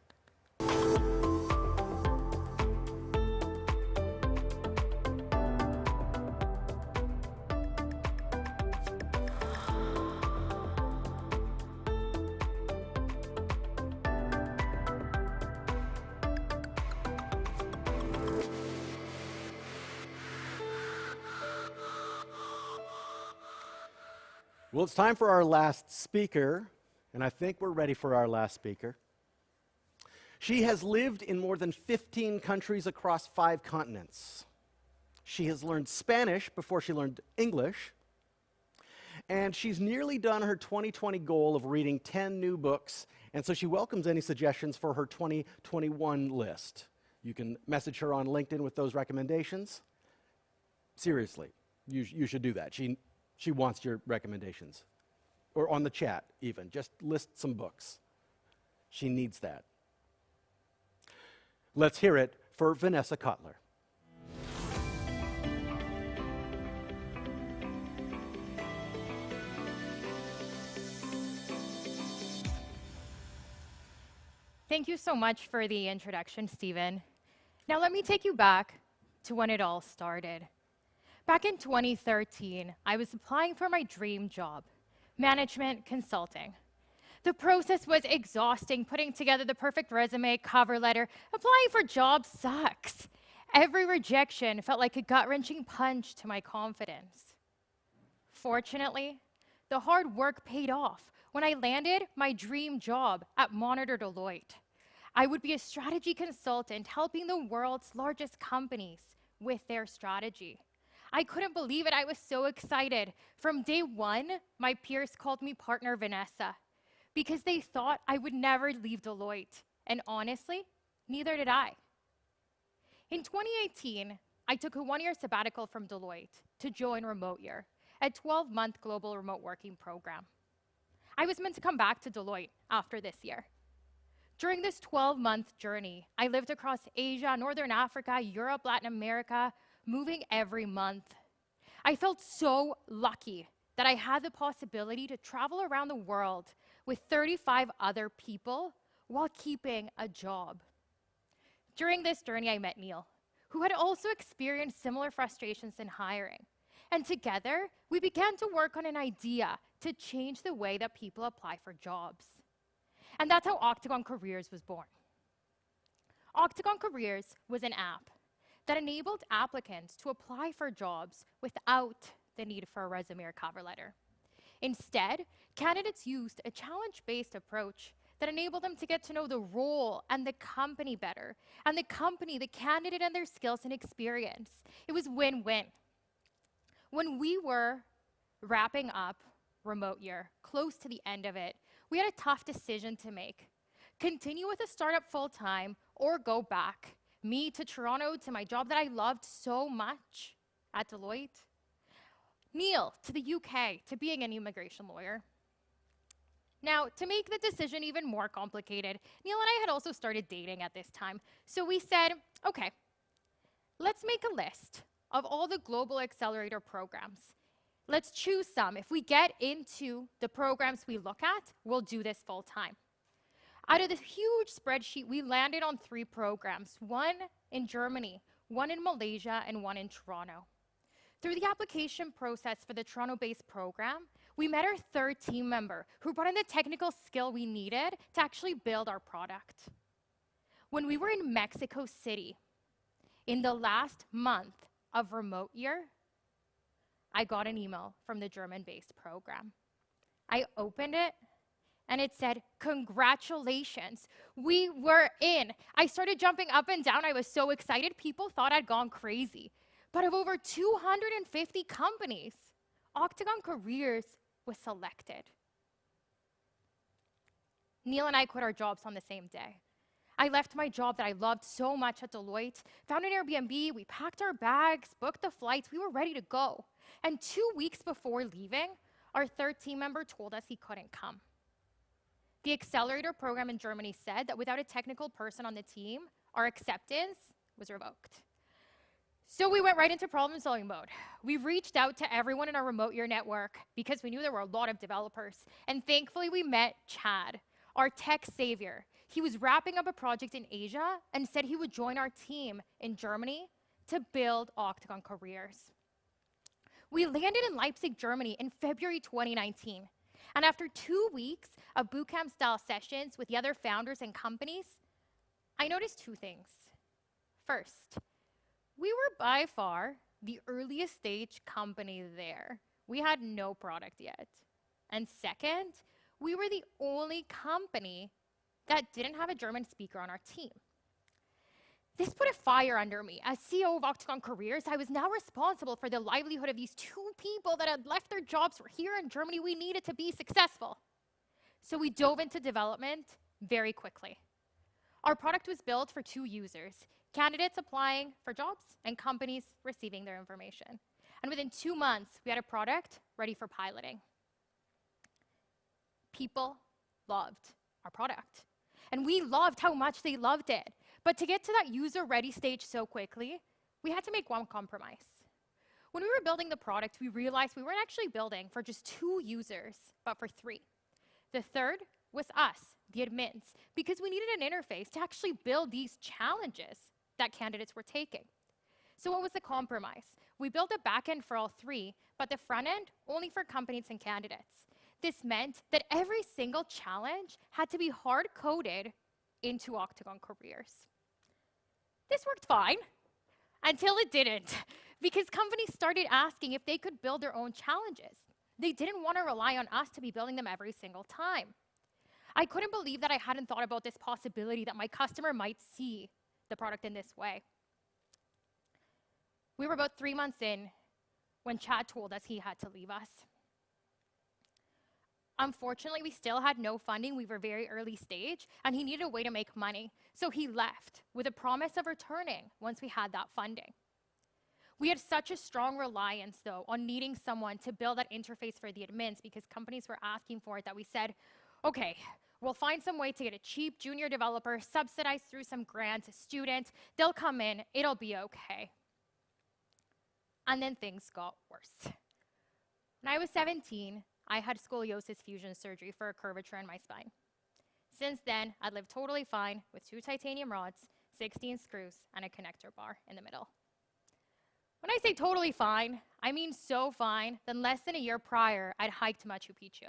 Well, it's time for our last speaker, and I think we're ready for our last speaker. She has lived in more than 15 countries across 5 continents. She has learned Spanish before she learned English, and she's nearly done her 2020 goal of reading 10 new books, and so she welcomes any suggestions for her 2021 list. You can message her on LinkedIn with those recommendations. Seriously, you should do that. She wants your recommendations. Or on the chat, even. Just list some books. She needs that. Let's hear it for Vanessa Kotler. Thank you so much for the introduction, Stephen. Now let me take you back to when it all started. Back in 2013, I was applying for my dream job, management consulting. The process was exhausting. Putting together the perfect resume, cover letter, applying for jobs sucks. Every rejection felt like a gut-wrenching punch to my confidence. Fortunately, the hard work paid off when I landed my dream job at Monitor Deloitte. I would be a strategy consultant helping the world's largest companies with their strategy. I couldn't believe it. I was so excited. From day one, my peers called me Partner Vanessa because they thought I would never leave Deloitte. And honestly, neither did I. In 2018, I took a one-year sabbatical from Deloitte to join Remote Year, a 12-month global remote working program. I was meant to come back to Deloitte after this year. During this 12-month journey, I lived across Asia, Northern Africa, Europe, Latin America, moving every month. I felt so lucky that I had the possibility to travel around the world with 35 other people while keeping a job. During this journey, I met Neil, who had also experienced similar frustrations in hiring. And together, we began to work on an idea to change the way that people apply for jobs. And that's how Octagon Careers was born. Octagon Careers was an app that enabled applicants to apply for jobs without the need for a resume or cover letter. Instead, candidates used a challenge-based approach that enabled them to get to know the role and the company better, and the company, the candidate, and their skills and experience. It was win-win. When we were wrapping up Remote Year, close to the end of it, we had a tough decision to make. Continue with a startup full-time or go back. Me to Toronto, to my job that I loved so much at Deloitte. Neil to the UK, to being an immigration lawyer. Now, to make the decision even more complicated, Neil and I had also started dating at this time. So we said, okay, let's make a list of all the global accelerator programs. Let's choose some. If we get into the programs we look at, we'll do this full time. Out of this huge spreadsheet, we landed on 3 programs, one in Germany, one in Malaysia, and one in Toronto. Through the application process for the Toronto-based program, we met our 3rd team member who brought in the technical skill we needed to actually build our product. When we were in Mexico City, in the last month of remote year, I got an email from the German-based program. I opened it, and it said, "Congratulations, we were in." I started jumping up and down. I was so excited. People thought I'd gone crazy. But of over 250 companies, Octagon Careers was selected. Neil and I quit our jobs on the same day. I left my job that I loved so much at Deloitte, found an Airbnb, we packed our bags, booked the flights, we were ready to go. And 2 weeks before leaving, our 3rd team member told us he couldn't come. The accelerator program in Germany said that without a technical person on the team, our acceptance was revoked. So we went right into problem-solving mode. We reached out to everyone in our remote year network because we knew there were a lot of developers. And thankfully, we met Chad, our tech savior. He was wrapping up a project in Asia and said he would join our team in Germany to build Octagon Careers. We landed in Leipzig, Germany in February 2019. And after 2 weeks of bootcamp-style sessions with the other founders and companies, I noticed 2 things. First, we were by far the earliest stage company there. We had no product yet. And second, we were the only company that didn't have a German speaker on our team. This put a fire under me. As CEO of Octagon Careers, I was now responsible for the livelihood of these 2 people that had left their jobs for here in Germany we needed to be successful. So we dove into development very quickly. Our product was built for 2 users, candidates applying for jobs and companies receiving their information. And within 2 months, we had a product ready for piloting. People loved our product. And we loved how much they loved it. But to get to that user-ready stage so quickly, we had to make one compromise. When we were building the product, we realized we weren't actually building for just 2 users, but for 3. The third was us, the admins, because we needed an interface to actually build these challenges that candidates were taking. So what was the compromise? We built a backend for all 3, but the front end only for companies and candidates. This meant that every single challenge had to be hard-coded into Octagon Careers. This worked fine until it didn't, because companies started asking if they could build their own challenges. They didn't want to rely on us to be building them every single time. I couldn't believe that I hadn't thought about this possibility that my customer might see the product in this way. We were about 3 months in when Chad told us he had to leave us. Unfortunately, we still had no funding. We were very early stage, and he needed a way to make money. So he left with a promise of returning once we had that funding. We had such a strong reliance, though, on needing someone to build that interface for the admins because companies were asking for it that we said, okay, we'll find some way to get a cheap junior developer, subsidized through some grants, a student. They'll come in. It'll be okay. And then things got worse. When I was 17, I had scoliosis fusion surgery for a curvature in my spine. Since then, I'd lived totally fine with 2 titanium rods, 16 screws, and a connector bar in the middle. When I say totally fine, I mean so fine that less than a year prior, I'd hiked Machu Picchu.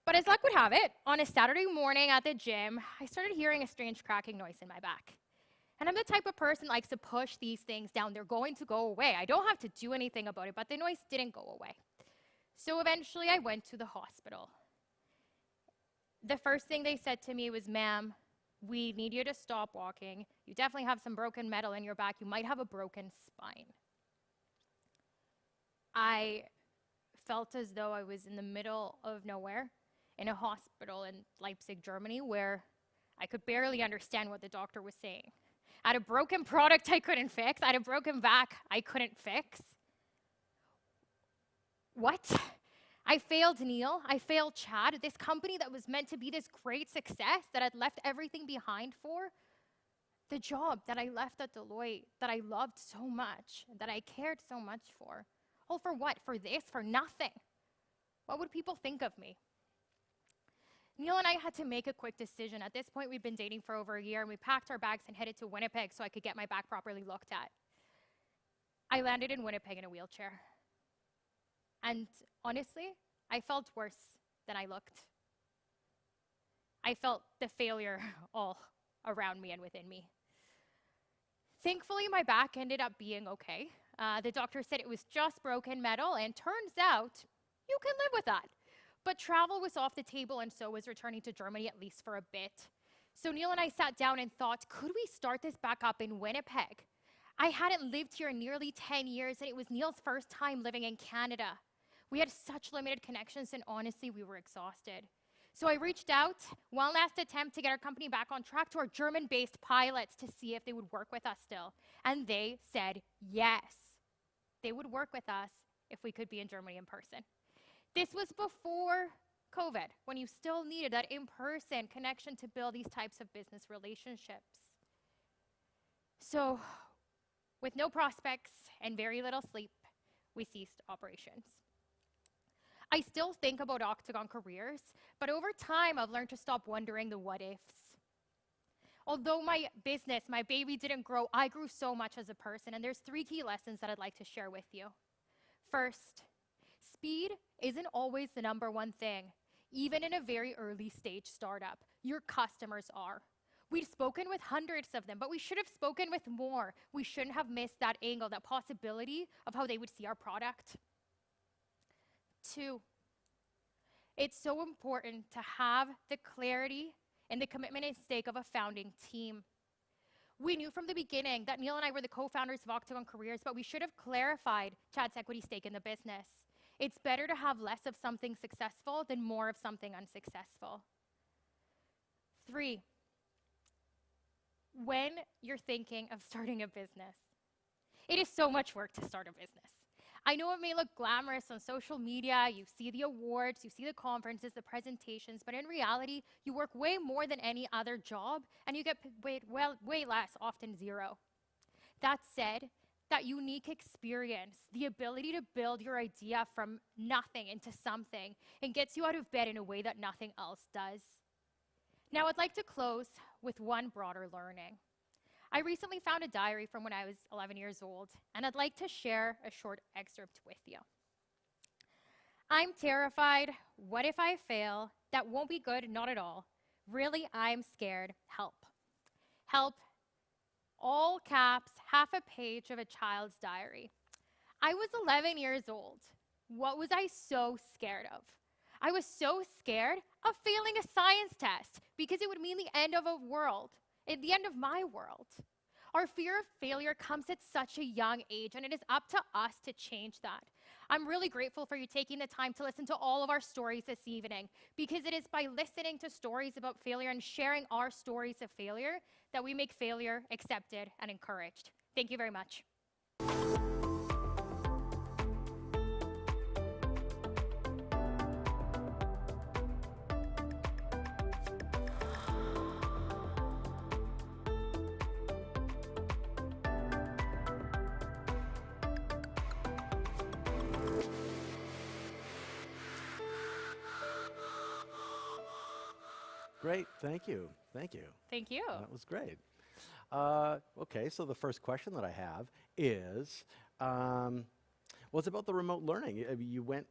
But as luck would have it, on a Saturday morning at the gym, I started hearing a strange cracking noise in my back. And I'm the type of person that likes to push these things down. They're going to go away. I don't have to do anything about it, but the noise didn't go away. So eventually I went to the hospital. The first thing they said to me was, "Ma'am, we need you to stop walking. You definitely have some broken metal in your back. You might have a broken spine." I felt as though I was in the middle of nowhere in a hospital in Leipzig, Germany, where I could barely understand what the doctor was saying. I had a broken product I couldn't fix. I had a broken back I couldn't fix. What? I failed Neil, I failed Chad, this company that was meant to be this great success that I'd left everything behind for. The job that I left at Deloitte that I loved so much, that I cared so much for. All for what? For this? For nothing. What would people think of me? Neil and I had to make a quick decision. At this point, we'd been dating for over a year, and we packed our bags and headed to Winnipeg so I could get my back properly looked at. I landed in Winnipeg in a wheelchair. And honestly, I felt worse than I looked. I felt the failure all around me and within me. Thankfully, my back ended up being okay. The doctor said it was just broken metal, and turns out you can live with that. But travel was off the table, and so was returning to Germany, at least for a bit. So Neil and I sat down and thought, could we start this back up in Winnipeg? I hadn't lived here in nearly 10 years, and it was Neil's first time living in Canada. We had such limited connections, and honestly, we were exhausted. So I reached out, one last attempt to get our company back on track, to our German-based pilots to see if they would work with us still. And they said yes. They would work with us if we could be in Germany in person. This was before COVID, when you still needed that in-person connection to build these types of business relationships. So, with no prospects and very little sleep, we ceased operations. I still think about Octagon Careers, but over time, I've learned to stop wondering the what-ifs. Although my business, my baby didn't grow, I grew so much as a person, and there's 3 key lessons that I'd like to share with you. First, speed isn't always the #1 thing. Even in a very early stage startup, your customers are. We've spoken with hundreds of them, but we should have spoken with more. We shouldn't have missed that angle, that possibility of how they would see our product. 2, it's so important to have the clarity and the commitment and stake of a founding team. We knew from the beginning that Neil and I were the co-founders of Octagon Careers, but we should have clarified Chad's equity stake in the business. It's better to have less of something successful than more of something unsuccessful. 3, when you're thinking of starting a business, it is so much work to start a business. I know it may look glamorous on social media, you see the awards, you see the conferences, the presentations, but in reality, you work way more than any other job, and you get paid way less, often zero. That said, that unique experience, the ability to build your idea from nothing into something, and gets you out of bed in a way that nothing else does. Now, I'd like to close with one broader learning. I recently found a diary from when I was 11 years old, and I'd like to share a short excerpt with you. I'm terrified. What if I fail? That won't be good, not at all. Really, I'm scared. Help. Help. All caps, half a page of a child's diary. I was 11 years old. What was I so scared of? I was so scared of failing a science test because it would mean the end of a world. At the end of my world. Our fear of failure comes at such a young age, and it is up to us to change that. I'm really grateful for you taking the time to listen to all of our stories this evening, because it is by listening to stories about failure and sharing our stories of failure that we make failure accepted and encouraged. Thank you very much. Great, thank you, thank you. Thank you. That was great. Okay, so the first question that I have is, well, it's about the remote learning. You went,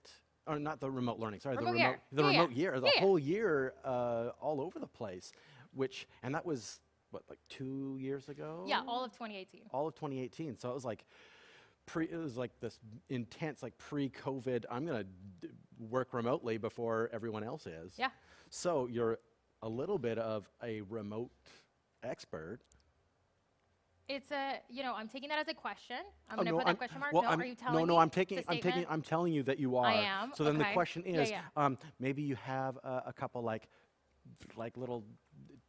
or not the remote learning, sorry, Remote the year. remote year, the Yeah. whole year, all over the place, and that was, what, like 2 years ago? Yeah, all of 2018. All of 2018, so it was like, it was like this intense, like pre-COVID, I'm gonna work remotely before everyone else is. Yeah. So you're a little bit of a remote expert. It's I'm taking that as a question. I'm Oh, going to no, put that question mark. well, No, are you telling me? No, I'm It's a telling you that you are. I am, So then the okay. question Yeah, is, yeah. maybe you have a couple like little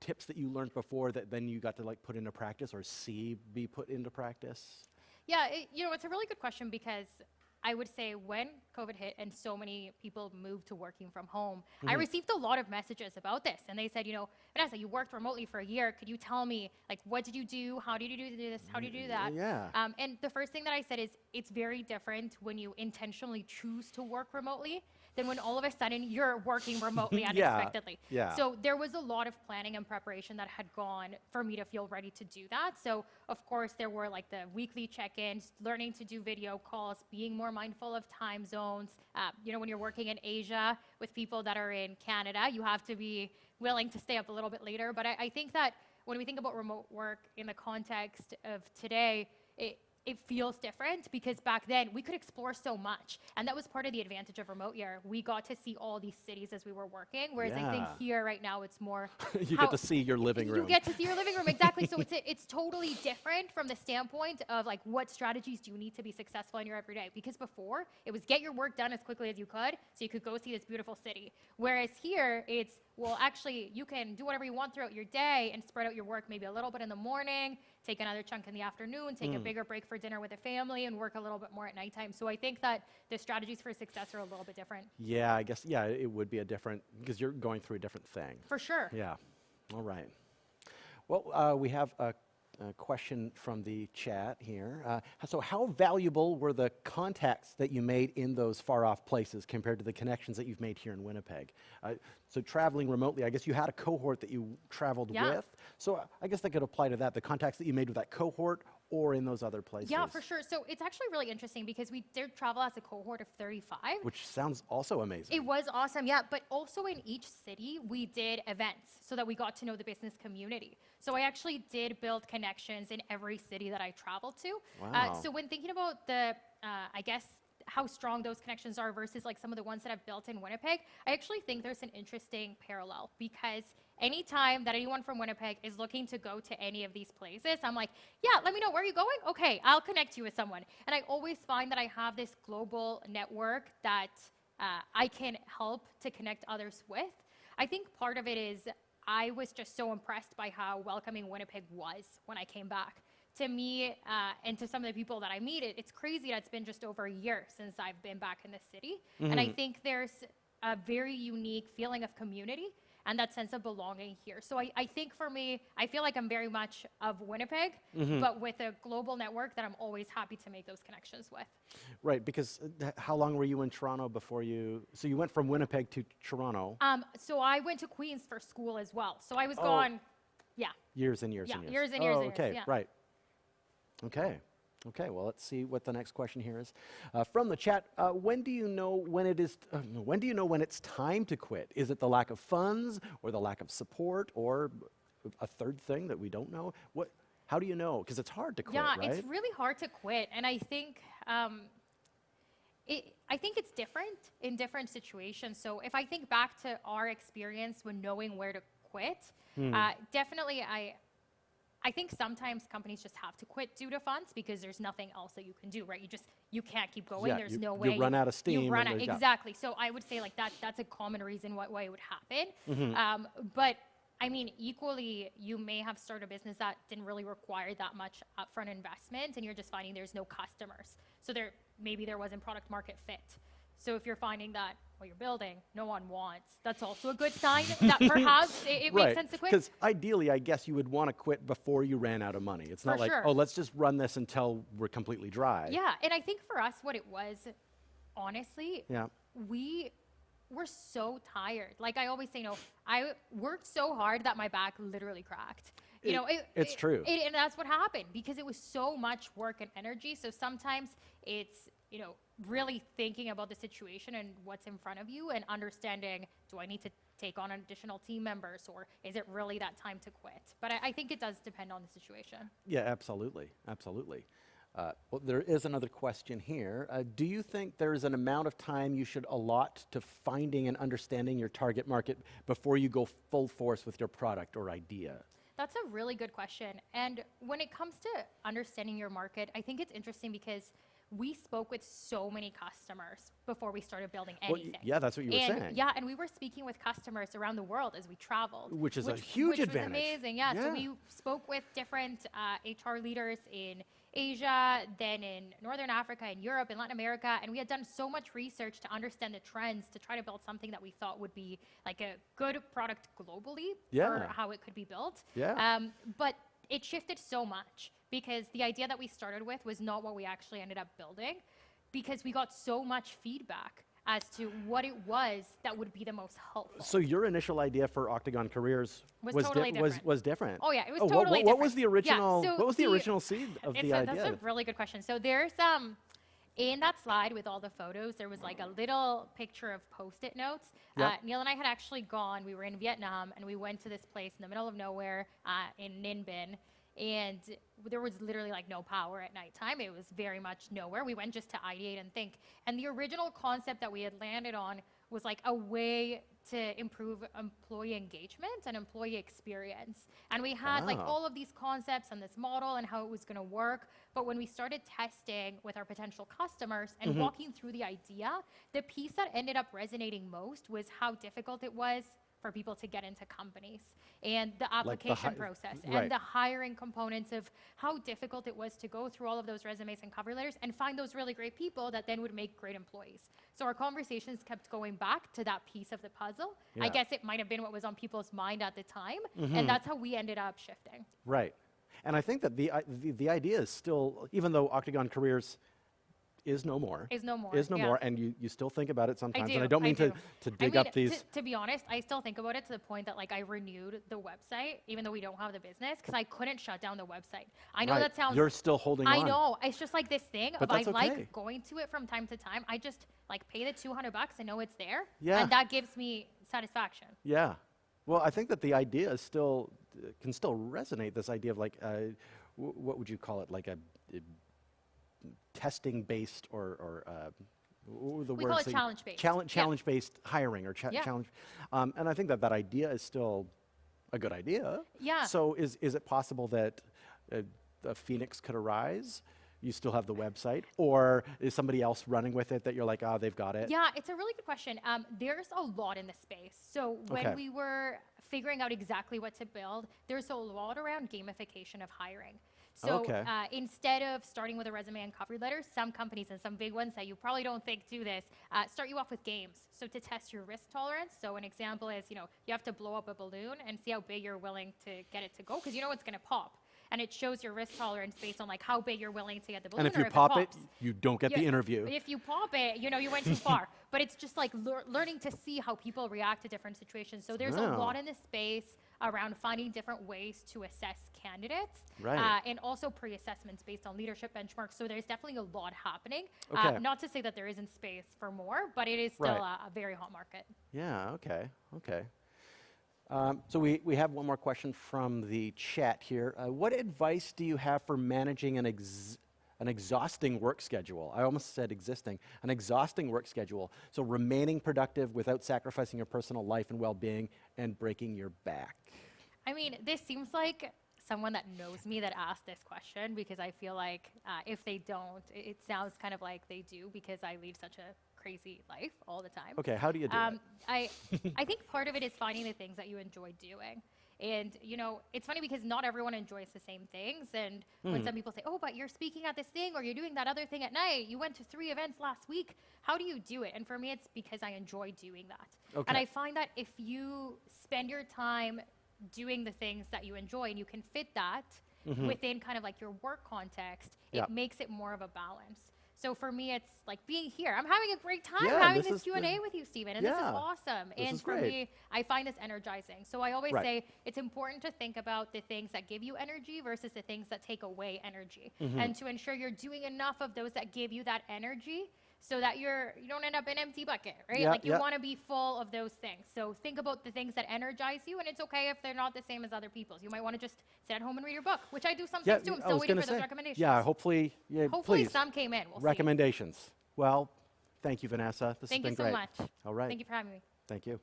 tips that you learned before that then you got to like put into practice or see be put into practice. Yeah, it's a really good question because I would say when COVID hit and so many people moved to working from home, I received a lot of messages about this. And they said, you know, Vanessa, you worked remotely for a year. Could you tell me, like, what did you do? How did you do this? How did you do that? Yeah. And the first thing that I said is it's very different when you intentionally choose to work remotely than when all of a sudden you're working remotely unexpectedly. Yeah. So there was a lot of planning and preparation that had gone for me to feel ready to do that. So of course there were like the weekly check-ins, learning to do video calls, being more mindful of time zones. You know, when you're working in Asia with people that are in Canada, you have to be willing to stay up a little bit later. But I think that when we think about remote work in the context of today, it feels different because back then we could explore so much. And that was part of the advantage of remote year. We got to see all these cities as we were working, whereas I think Yeah. here right now it's more You get to see your living room. you get to see your living room, exactly. So it's totally different from the standpoint of like what strategies do you need to be successful in your everyday? Because before it was get your work done as quickly as you could so you could go see this beautiful city. Whereas here it's, well, actually you can do whatever you want throughout your day and spread out your work maybe a little bit in the morning, take another chunk in the afternoon, take a bigger break for dinner with the family, and work a little bit more at nighttime. So I think that the strategies for success are a little bit different. Yeah, I guess, yeah, it would be a different, because you're going through a different thing. For sure. Yeah. All right. Well, we have a question from the chat here. So how valuable were the contacts that you made in those far-off places compared to the connections that you've made here in Winnipeg? So traveling remotely, I guess you had a cohort that you traveled Yeah. with. So I guess that could apply to that, the contacts that you made with that cohort or in those other places. Yeah, for sure. So it's actually really interesting because we did travel as a cohort of 35. Which sounds also amazing. It was awesome, yeah. But also in each city, we did events so that we got to know the business community. So I actually did build connections in every city that I traveled to. Wow. So when thinking about the, I guess, how strong those connections are versus like some of the ones that I've built in Winnipeg, I actually think there's an interesting parallel because anytime that anyone from Winnipeg is looking to go to any of these places, I'm like, yeah, let me know, where are you going? Okay, I'll connect you with someone. And I always find that I have this global network that I can help to connect others with. I think part of it is I was just so impressed by how welcoming Winnipeg was when I came back. To me and to some of the people that I meet, it's crazy that it's been just over a year since I've been back in the city. And I think there's a very unique feeling of community and that sense of belonging here. So I think for me, I feel like I'm very much of Winnipeg, but with a global network that I'm always happy to make those connections with. Right, because how long were you in Toronto before so you went from Winnipeg to Toronto? So I went to Queens for school as well. So I was gone, yeah. Years and years Yeah, and years. years and years and years, okay, yeah. right. Okay. Okay, well, let's see what the next question here is. From the chat, when do you know when it's time to quit? Is it the lack of funds or the lack of support or a third thing that we don't know? How do you know? Because it's hard to quit, Yeah, right? it's really hard to quit. And I think it's different in different situations. So if I think back to our experience when knowing where to quit, definitely I think sometimes companies just have to quit due to funds because there's nothing else that you can do, right? You can't keep going. Yeah, There's no way. you run out of steam. You run and out, there's- yeah. exactly. So I would say like that's a common reason why it would happen. But I mean, equally, you may have started a business that didn't really require that much upfront investment, and you're just finding there's no customers. So maybe there wasn't product market fit. So if you're finding that what you're building, no one wants, that's also a good sign that perhaps it Right, makes sense to quit. because ideally, I guess you would want to quit before you ran out of money. It's not For like, sure. oh, let's just run this until we're completely dry. Yeah, and I think for us, what it was, honestly, Yeah. we were so tired. Like I always say, I worked so hard that my back literally cracked. It's true. And that's what happened because it was so much work and energy. So sometimes it's, really thinking about the situation and what's in front of you and understanding, do I need to take on additional team members or is it really that time to quit? But I think it does depend on the situation. Yeah, absolutely. Absolutely. Well, there is another question here. Do you think there is an amount of time you should allot to finding and understanding your target market before you go full force with your product or idea? That's a really good question. And when it comes to understanding your market, I think it's interesting because we spoke with so many customers before we started building anything. Yeah, that's what you were saying. Yeah, and we were speaking with customers around the world as we traveled. Which is a huge advantage. Which was amazing, yeah. Yeah. So we spoke with different HR leaders in Asia, then in Northern Africa, and Europe, and Latin America, and we had done so much research to understand the trends to try to build something that we thought would be like a good product globally for Yeah. how it could be built. Yeah. But it shifted so much because the idea that we started with was not what we actually ended up building, because we got so much feedback as to what it was that would be the most helpful. So your initial idea for Octagon Careers Was totally different. was different. Oh yeah, it was Oh, totally what different. was the original? Yeah, so what was the original seed of the idea? That's a really good question. So there's in that slide with all the photos, there was like a little picture of Post-it notes. Yep. Neil and I had actually gone. We were in Vietnam, and we went to this place in the middle of nowhere in Ninh Binh. And there was literally like no power at nighttime. It was very much nowhere. We went just to ideate and think. And the original concept that we had landed on was like a way to improve employee engagement and employee experience. And we had like Wow. all of these concepts and this model and how it was going to work. But when we started testing with our potential customers and walking through the idea, the piece that ended up resonating most was how difficult it was for people to get into companies and the application process right. and the hiring components of how difficult it was to go through all of those resumes and cover letters and find those really great people that then would make great employees. So our conversations kept going back to that piece of the puzzle. I Yeah. guess it might have been what was on people's mind at the time, and that's how we ended up shifting. Right. And I think that the idea is still, even though Octagon Careers is no more. Is no more. Is no yeah. more, and you still think about it sometimes. I do. And I don't mean to I dig mean, up these. To be honest, I still think about it to the point that like I renewed the website, even though we don't have the business, because I couldn't shut down the website. I know Right. that sounds. You're still holding I on. know. It's just like this thing But of I that's okay. like going to it from time to time. I just like pay the $200 and know it's there, Yeah. and that gives me satisfaction. Yeah. Well, I think that the idea is still can still resonate. This idea of like, what would you call it? Like a testing-based or what were the We words call it that you- challenge-based. Challenge-based hiring or Yeah. challenge. And I think that idea is still a good idea. Yeah. So is it possible that a phoenix could arise? You still have the website, or is somebody else running with it that you're like, they've got it? Yeah, it's a really good question. There's a lot in the space. So when Okay. we were figuring out exactly what to build, there's a lot around gamification of hiring. So Okay. Instead of starting with a resume and cover letter, some companies and some big ones that you probably don't think do this, start you off with games. So to test your risk tolerance. So an example is, you have to blow up a balloon and see how big you're willing to get it to go, because you know it's going to pop. And it shows your risk tolerance based on like how big you're willing to get the balloon. And if or you pop it, pops. you don't get Yeah, the interview. If you pop it, you went too far. But it's just like learning to see how people react to different situations. So there's a Wow. lot in this space around finding different ways to assess candidates. Right. And also pre-assessments based on leadership benchmarks. So there's definitely a lot happening. Okay. Not to say that there isn't space for more, but it is still Right. a very hot market. Yeah, okay. So we have one more question from the chat here. What advice do you have for managing an exhausting work schedule? I almost said existing. An exhausting work schedule. So remaining productive without sacrificing your personal life and well-being and breaking your back. I mean, this seems like someone that knows me that asked this question, because I feel like if they don't, it sounds kind of like they do, because I lead such a crazy life all the time. Okay, how do you do it? I think part of it is finding the things that you enjoy doing. And, it's funny because not everyone enjoys the same things. And when some people say, oh, but you're speaking at this thing or you're doing that other thing at night, you went to 3 events last week, how do you do it? And for me, it's because I enjoy doing that. Okay. And I find that if you spend your time doing the things that you enjoy and you can fit that within kind of like your work context, Yeah. it makes it more of a balance. So for me, it's like being here. I'm having a great time Yeah, having this this is Q&A with you, Stephen, and this is Yeah, awesome. this And is for great. me, I find this energizing. So I always Right. say it's important to think about the things that give you energy versus the things that take away energy. Mm-hmm. And to ensure you're doing enough of those that give you that energy so that you don't end up an empty bucket, right? Yeah, Like you yeah. want to be full of those things. So think about the things that energize you, and it's okay if they're not the same as other people's. You might want to just sit at home and read your book, which I do sometimes too. I'm I still was waiting gonna for those say, recommendations. Yeah, hopefully, Hopefully please. some came in. We'll see. Recommendations. Well, thank you, Vanessa. This Thank has you been so great. much. All right. Thank you for having me. Thank you.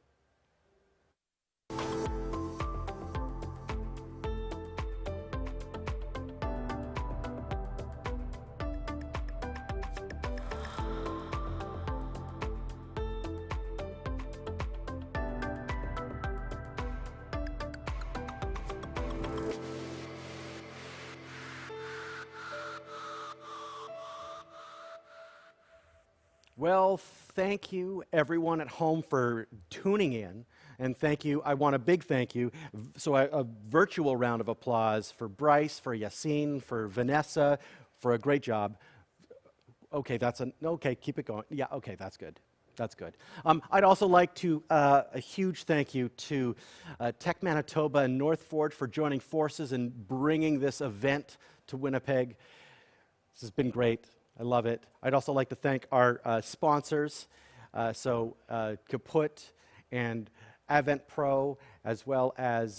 Well, thank you everyone at home for tuning in. And thank you, I want a big thank you. A virtual round of applause for Bryce, for Yassine, for Vanessa, for a great job. Okay, okay, keep it going. Yeah, okay, that's good. That's good. I'd also like to, a huge thank you to Tech Manitoba and North Forge for joining forces and bringing this event to Winnipeg. This has been great. I love it. I'd also like to thank our sponsors, Kaput and Avent Pro, as well as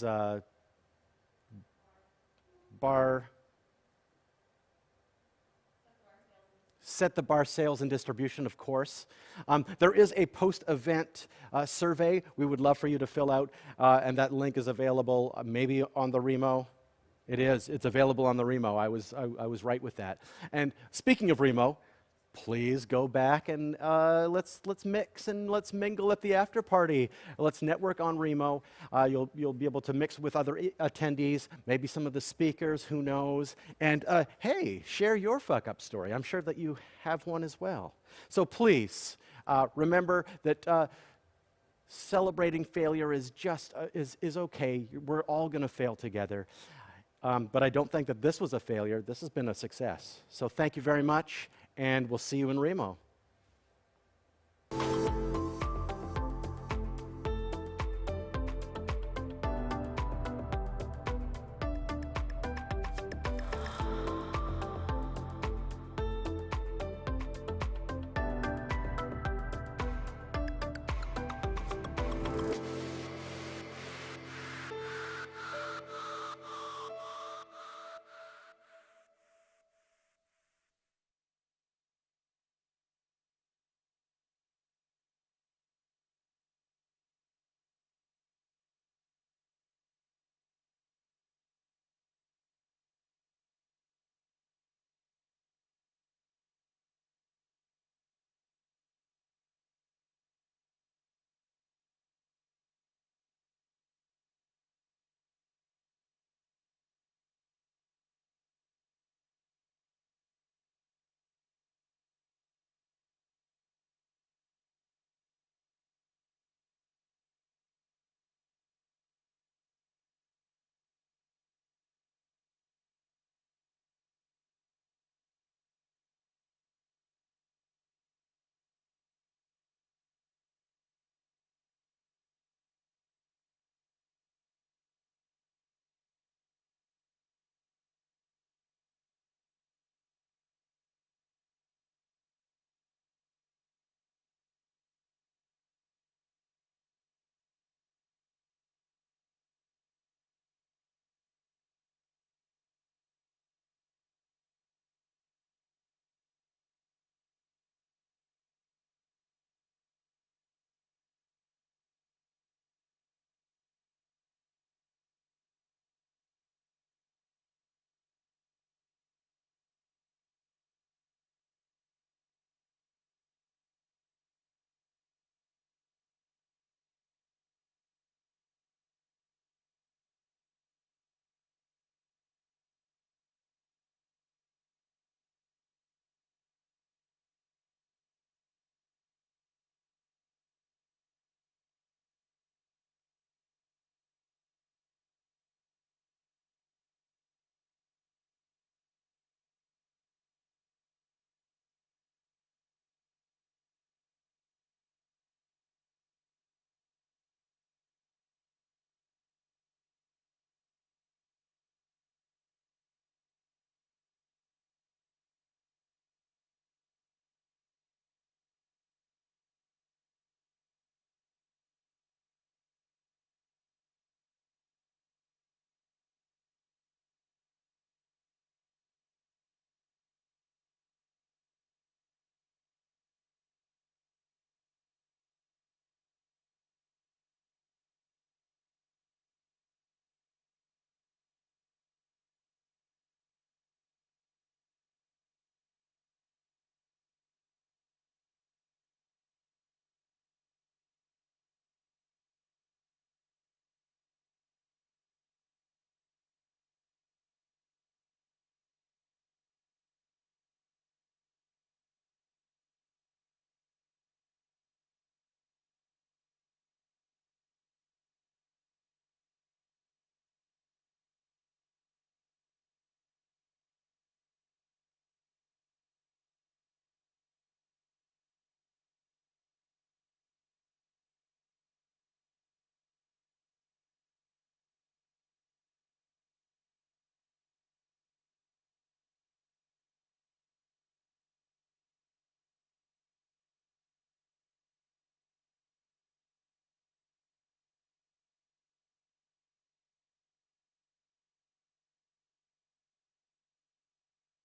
Set the Bar Sales and Distribution, of course. There is a post-event survey we would love for you to fill out, and that link is available maybe on the Remo. It is. It's available on the Remo. I was right with that. And speaking of Remo, please go back and let's mix and let's mingle at the after party. Let's network on Remo. You'll be able to mix with other attendees, maybe some of the speakers, who knows. And hey, share your fuck up story. I'm sure that you have one as well. So please remember that celebrating failure is just is okay. We're all going to fail together. But I don't think that this was a failure. This has been a success. So thank you very much, and we'll see you in Remo.